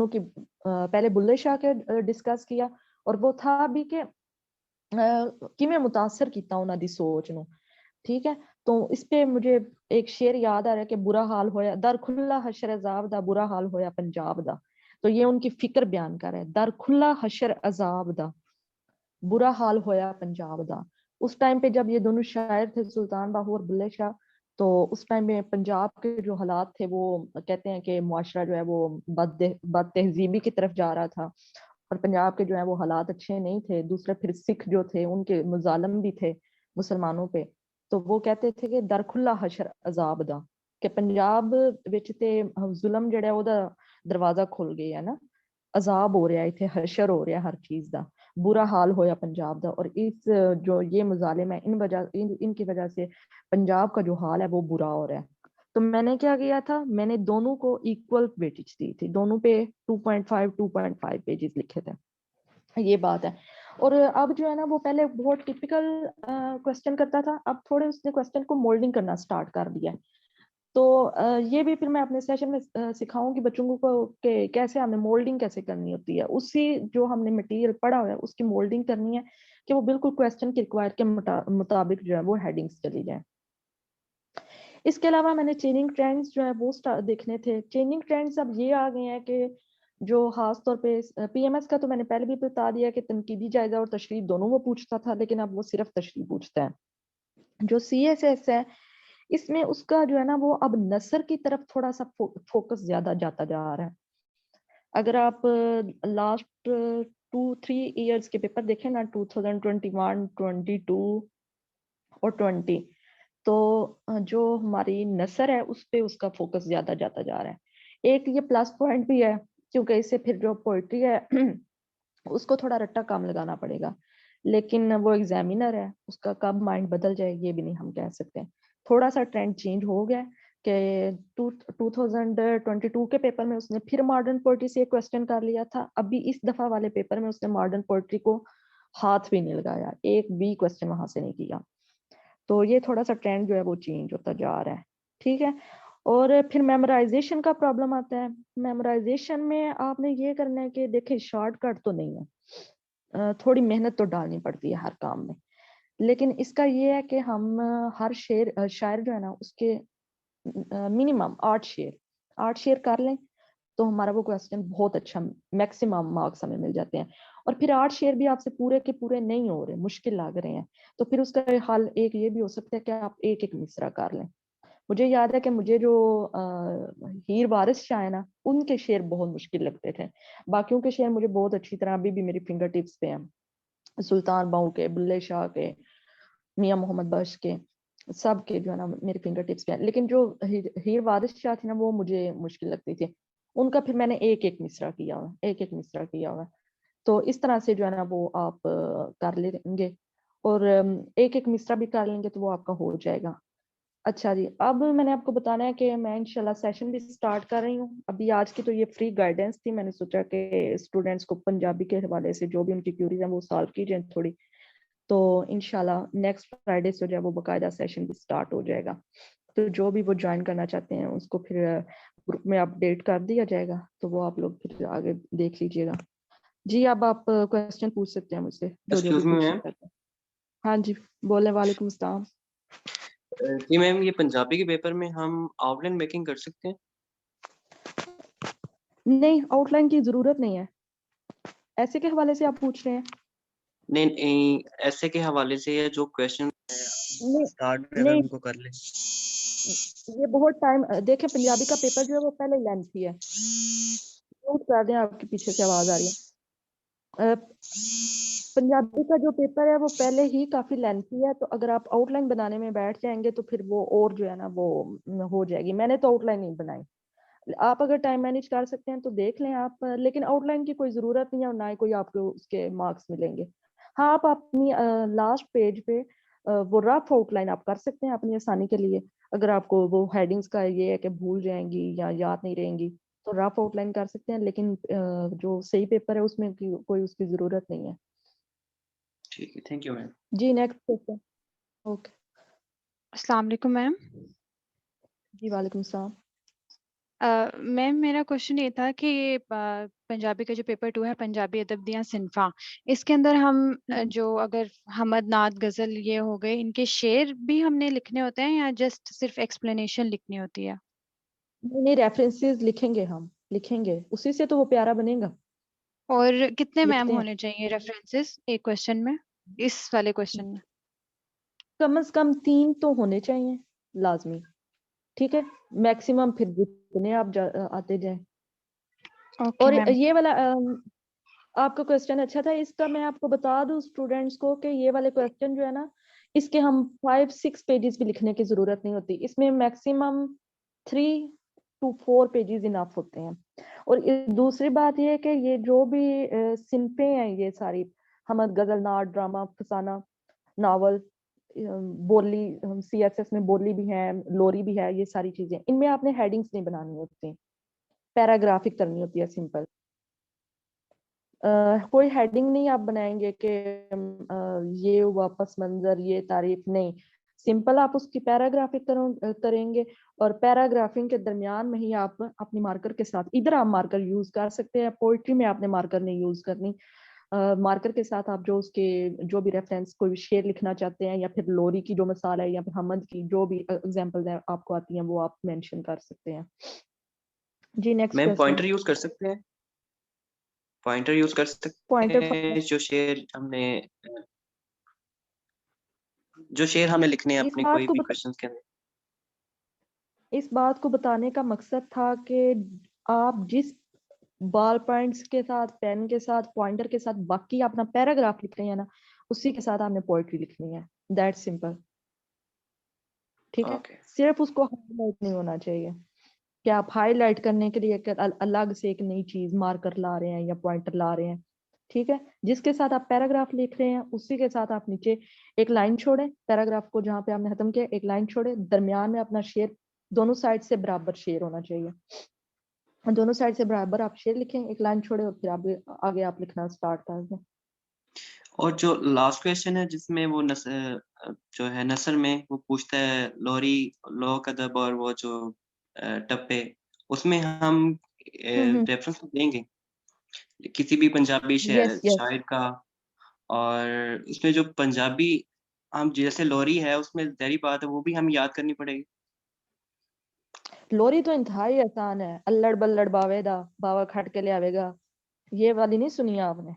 की पहले बुल्ले शाह के डिस्कस किया, और वो था भी कि किमें मुतासर किया उन्हां दी सोच नूं, ठीक है। तो इस पे मुझे एक शेर याद आ रहा है कि बुरा हाल होया दर खुला हशर अजाब दा, बुरा हाल होया पंजाब दा। तो ये उनकी फिक्र बयान कर रहा है, दर खुला हशर अजाब दा, बुरा हाल होया पंजाब दा। उस टाइम पे जब ये दोनों शायर थे सुल्तान बाहू और बुल्ले शाह, तो उस टाइम में पंजाब के जो हालात थे वो कहते हैं कि मुआशरा जो है वो बद तहजीबी की तरफ जा रहा था, और पंजाब के जो है वो हालात अच्छे नहीं थे। दूसरे फिर सिख जो थे उनके मुजालम भी थे मुसलमानों पे। तो वो कहते थे कि दर खुला हशर अजाब दा, कि पंजाब विच ते जुल्म जेड़ा ओदा दरवाजा खुल गया है ना, अजाब हो रहा है इथे, हशर हो रहा है हर चीज दा, बुरा हाल होया पंजाब दा। और इस जो ये मुजालिम है इनकी वजह से पंजाब का जो हाल है वो बुरा हो रहा है। तो मैंने क्या किया था, मैंने दोनों को इक्वल वेटेज दी थी, दोनों पे 2.5 पेजेस लिखे थे, ये बात है। और अब जो है ना वो पहले बहुत टिपिकल क्वेश्चन करता था, अब थोड़े उसने क्वेश्चन को मोल्डिंग करना स्टार्ट कर दिया है। तो ये भी फिर मैं अपने सेशन में सिखाऊंगी बच्चों को कि कैसे हमें मोल्डिंग कैसे करनी होती है, उसी जो हमने मटेरियल पढ़ा हुआ है उसकी मोल्डिंग करनी है कि वो बिल्कुल क्वेश्चन के रिक्वायर के मुताबिक जो है वो हेडिंग्स चली जाए। इसके अलावा मैंने चेंजिंग ट्रेंड्स जो है वो देखने थे। चेंजिंग ट्रेंड्स अब ये आ गए हैं कि जो खास तौर पे पीएमएस का तो मैंने पहले भी बता दिया कि तनकीदी जायजा और तशरीह दोनों वो पूछता था, लेकिन अब वो सिर्फ तशरीह पूछता है। जो सीएसएस है इसमें उसका जो है ना वो अब नसर की तरफ थोड़ा सा फोकस ज्यादा जाता जा रहा है। अगर आप लास्ट 2-3 ईयर्स के पेपर देखें ना, 2021, 22 और 20, तो जो हमारी नसर है उस पे उसका फोकस ज्यादा जाता जा रहा है। एक ये प्लस पॉइंट भी है, क्योंकि इससे फिर जो पोइट्री है उसको थोड़ा रट्टा कम लगाना पड़ेगा, लेकिन वो एग्जामिनर है उसका कब माइंड बदल जाए ये भी नहीं हम कह सकते। थोड़ा सा ट्रेंड चेंज हो गया कि 2022 के पेपर में उसने फिर मॉडर्न पोइट्री से एक क्वेश्चन कर लिया था, अभी इस दफा वाले पेपर में उसने मॉडर्न पोइट्री को हाथ भी नहीं लगाया, एक भी क्वेश्चन वहां से नहीं किया। तो ये थोड़ा सा ट्रेंड जो है वो चेंज होता जा रहा है, ठीक है। और फिर मेमोराइजेशन का प्रॉब्लम आता है। मेमोराइजेशन में आपने ये करना है कि देखिए शॉर्टकट तो नहीं है, थोड़ी मेहनत तो डालनी पड़ती है हर काम में, लेकिन इसका ये है कि हम हर शायर जो है ना उसके मिनिमम 8 शेयर कर लें तो हमारा वो क्वेश्चन बहुत अच्छा, मैक्सिमम मार्क्स हमें मिल जाते हैं। और फिर 8 शेयर भी आपसे पूरे के पूरे नहीं हो रहे, मुश्किल लग रहे हैं, तो फिर उसका हल एक ये भी हो सकता है कि आप एक एक मिसरा कर लें। मुझे याद है कि मुझे जो हीर वारिस शाह है ना उनके शेर बहुत मुश्किल लगते थे, बाकियों के शेर मुझे बहुत अच्छी तरह अभी भी मेरी फिंगर टिप्स पे हैं, सुल्तान बाहू के, बुल्ले शाह के, मियां मोहम्मद बख्श के, सब के जो है ना मेरे फिंगर टिप्स पे हैं। लेकिन जो हीर वारिस शाह थी ना वो मुझे मुश्किल लगती थी, उनका फिर मैंने एक एक मिसरा किया हुआ, एक एक मिसरा किया हुआ। तो इस तरह से जो है ना वो आप कर लेंगे, और एक एक मिसरा भी कर लेंगे तो वो आपका हो जाएगा। अच्छा जी, अब मैंने आपको बताना है कि मैं इंशाल्लाह सेशन भी स्टार्ट कर रही हूँ। अभी आज की तो ये फ्री गाइडेंस थी, मैंने सोचा कि स्टूडेंट्स को पंजाबी के हवाले से जो भी उनकी क्यूरीज हैं वो सॉल्व की जाए थोड़ी। तो इंशाल्लाह नेक्स्ट फ्राइडे से जो है वो बाकायदा सेशन भी स्टार्ट हो जाएगा, तो जो भी वो ज्वाइन करना चाहते हैं उसको फिर ग्रुप में अपडेट कर दिया जाएगा, तो वो आप लोग फिर आगे देख लीजिएगा। जी अब आप क्वेश्चन पूछ सकते हैं मुझसे, जो भी एक्सक्यूज मी पूछना मैम। चाहते हैं। हाँ जी बोले, वालेकुम अस्सलाम। जी मैम, ये पंजाबी के पेपर में हम आउटलाइन मेकिंग कर सकते हैं? नहीं, आउटलाइन की जरूरत नहीं है, ऐसे के हवाले से आप पूछ रहे हैं? नहीं नहीं, ऐसे के हवाले से या जो क्वेश्चन नहीं स्टार्ट में अगर नहीं, उनको कर ले। ये बहुत टाइम देखें, पंजाबी का पेपर जो है वो पहले लेंथी है। नोट कर दें, आपके पीछे से आवाज आ रही है। पंजाबी का जो पेपर है वो पहले ही काफी लेंथी है, तो अगर आप आउटलाइन बनाने में बैठ जाएंगे तो फिर वो और जो है ना वो हो जाएगी। मैंने तो आउटलाइन नहीं बनाई। आप अगर टाइम मैनेज कर सकते हैं तो देख लें आप, लेकिन आउटलाइन की कोई जरूरत नहीं है और ना ही कोई आपको उसके मार्क्स मिलेंगे। हाँ, आप अपनी लास्ट पेज पे वो रफ आउटलाइन आप कर सकते हैं अपनी आसानी के लिए। अगर आपको वो हेडिंग्स का ये है कि भूल जाएंगी या याद नहीं रहेंगी तो रफ आउटलाइन कर सकते हैं, लेकिन जो सही पेपर है उसमें कोई उसकी जरूरत नहीं है। ठीक है, थैंक यू मैम। जी नेक्स्ट क्वेश्चन। ओके अस्सलाम वालेकुम मैम। जी, वालेकुम सलाम। मैम मेरा क्वेश्चन ये था कि ये पंजाबी का जो पेपर 2 है, पंजाबी अदब दियां सिनफा, इसके अंदर हम जो अगर हमद नात गजल ये हो गए, इनके शेर भी हमने लिखने होते हैं या जस्ट सिर्फ एक्सप्लेनेशन लिखनी होती है? नहीं, रेफरेंसेस लिखेंगे, हम लिखेंगे, उसी से तो वो प्यारा बनेगा। और कितने मैम लिखते हैं होने चाहिए रेफरेंसेस एक क्वेश्चन में, इस वाले क्वेश्चन में? कम से कम 3 तो होने चाहिए लाजमी। ठीक है, मैक्सिमम फिर जितने आप आते जाए। ओके और मैम। ये वाला आपका क्वेश्चन अच्छा था, इसका मैं आपको बता दूं स्टूडेंट्स को कि ये वाले क्वेश्चन जो है ना, इसके हम 5-6 पेजेस भी लिखने की जरूरत नहीं होती। इसमें मैक्सिमम 3 to 4 पेजेस इनफ होते हैं। और दूसरी बात ये है कि ये जो भी सिनफे हैं, ये सारी हमद गजल नाट ड्रामा फसाना नावल बोली, सीएसएस में बोली भी है, लोरी भी है, ये सारी चीजें, इनमें आपने हेडिंग्स नहीं बनानी होती, पैराग्राफिक करनी होती है सिंपल। कोई हेडिंग नहीं आप बनाएंगे कि ये वापस मंजर ये तारीफ, नहीं। सिंपल आप उसकी पैराग्राफिक करेंगे, और पैराग्राफिंग के दरमियान में ही आप अपनी मार्कर के साथ, इधर आप मार्कर यूज कर सकते हैं, पोइट्री में आपने मार्कर नहीं यूज करनी। मार्कर के साथ आप जो उसके जो भी रेफरेंस कोई शेर लिखना चाहते हैं, या फिर लोरी की जो मिसाल है, या फिर हमद की जो भी एग्जांपल है आपको आती हैं, वो आप मेंशन कर सकते हैं। जी next ma'am question. Pointer use कर सकते हैं, पॉइंटर यूज कर सकते पॉइंटर, हैं जो शेर हमने लिखने हैं इस अपने बात कोई को भी क्वेश्चन के अंदर। इस बात को बताने का मकसद था कि आप जिस बॉल पॉइंट्स के साथ, पेन के साथ, पॉइंटर के साथ बाकी अपना पैराग्राफ लिख रहे हैं ना, उसी के साथ आपने पोएट्री लिखनी है। That simple. ठीक है, ओके सिर्फ उसको हाईलाइट नहीं होना चाहिए कि आप हाईलाइट करने के लिए अलग से एक नई चीज मार्कर ला रहे हैं या पॉइंटर ला रहे हैं। ठीक है, जिसके साथ आप पैराग्राफ लिख रहे हैं उसी के साथ आप नीचे एक लाइन छोड़े, पैराग्राफ को जहां पे आपने खत्म किया एक लाइन छोड़े, दरमियान में अपना शेर, दोनों साइड से बराबर शेर होना चाहिए। और दोनों साइड से बराबर आप शेर लिखें, एक लाइन छोड़े, और फिर आगे आप लिखना स्टार्ट कर दें। और जो लास्ट क्वेश्चन है जिसमें वो जो है नसर में वो पूछता है लोरी लोक अदब और वो जो टप्पे, उसमें हम हम्म, रेफरेंस देंगे किसी भी पंजाबी यस यस। शायर का। और उसमें जो पंजाबी हम जैसे लोरी है उसमें जहरी बात है वो भी हम याद करनी पड़ेगी। लोरी तो इंतहाई आसान है, अल्लड़ बल्लड़ बावे दा बावा खट के ले आवेगा, ये वाली नहीं सुनी आपने?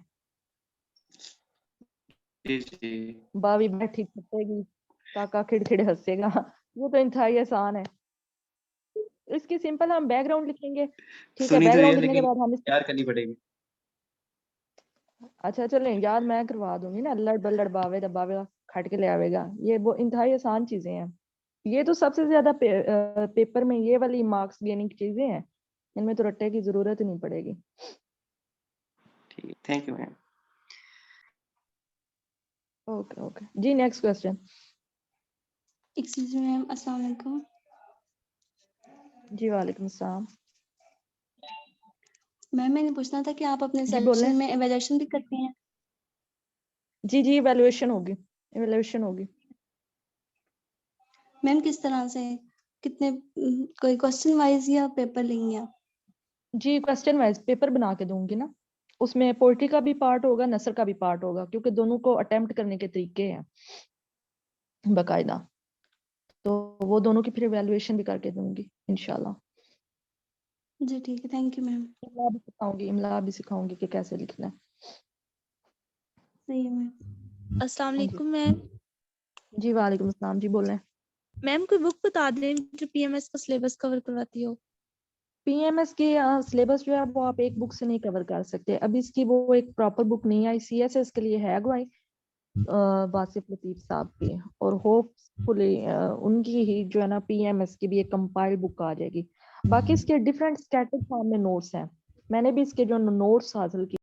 जी जी। बावी बैठी खपेगी, काका खिड़खिड़ हंसेगा। ये तो इंतहाई आसान है। इसकी सिंपल हम बैकग्राउंड लिखेंगे। ठीक है, सुनी तो रही बैकग्राउंड है लिखने के लेकिन बाद हम याद करनी पड़ेगी। अच्छा चलें, याद मैं करवा दूंगी ना, अल्लड़ बल्लड़ बावे दा बावे खट के ले आवेगा, ये वो इंतहाई आसान चीजें हैं। ये तो सबसे ज्यादा पेपर में ये वाली मार्क्स गेनिंग चीजें हैं, इनमें तो रट्टे की जरूरत ही नहीं पड़ेगी। ठीक है, thank you ma'am. Okay okay जी, next question. Excuse me ma'am, अस्सलाम वालेकुम। जी वालेकुम सलाम। मैम मैंने पूछना था कि आप अपने जी बोलें। सेक्शन में एवेल्यूएशन भी करती हैं? जी इवैल्यूएशन होगी, इवैल्यूएशन होगी। मैम किस तरह से, कितने कोई क्वेश्चन वाइज या पेपर लेंगी आप? जी क्वेश्चन वाइज पेपर बना के दूंगी ना, उसमें पोइट्री का भी पार्ट होगा, नसर का भी पार्ट होगा, क्योंकि दोनों को अटेम्प्ट करने के तरीके हैं बाकायदा, तो वो दोनों की फिर इवैल्यूएशन भी करके दूंगी इंशाल्लाह। जी ठीक है, थैंक यू मैम। इमला भी सिखाऊंगी कि कैसे लिखना है। सही है मैम। अस्सलाम हाँ जी। वालेकुम मैम। जी वालेकुम अस्सलाम जी, बोलें। मैम कोई बुक बता दें जो पीएमएस का सिलेबस कवर करवाती हो। पीएमएस के सिलेबस जो है वो आप एक बुक से नहीं कवर कर सकते। अभी इसकी वो एक प्रॉपर बुक नहीं आई, सीएसएस के लिए है अगुवाई वासिफ लतीफ साहब की, और होपफुली उनकी ही जो है ना पीएमएस की भी एक कंपाइल्ड बुक आ जाएगी। बाकी इसके डिफरेंट स्कैटर्ड फॉर्म में नोट्स हैं, मैंने भी इसके जो नोट्स हासिल किए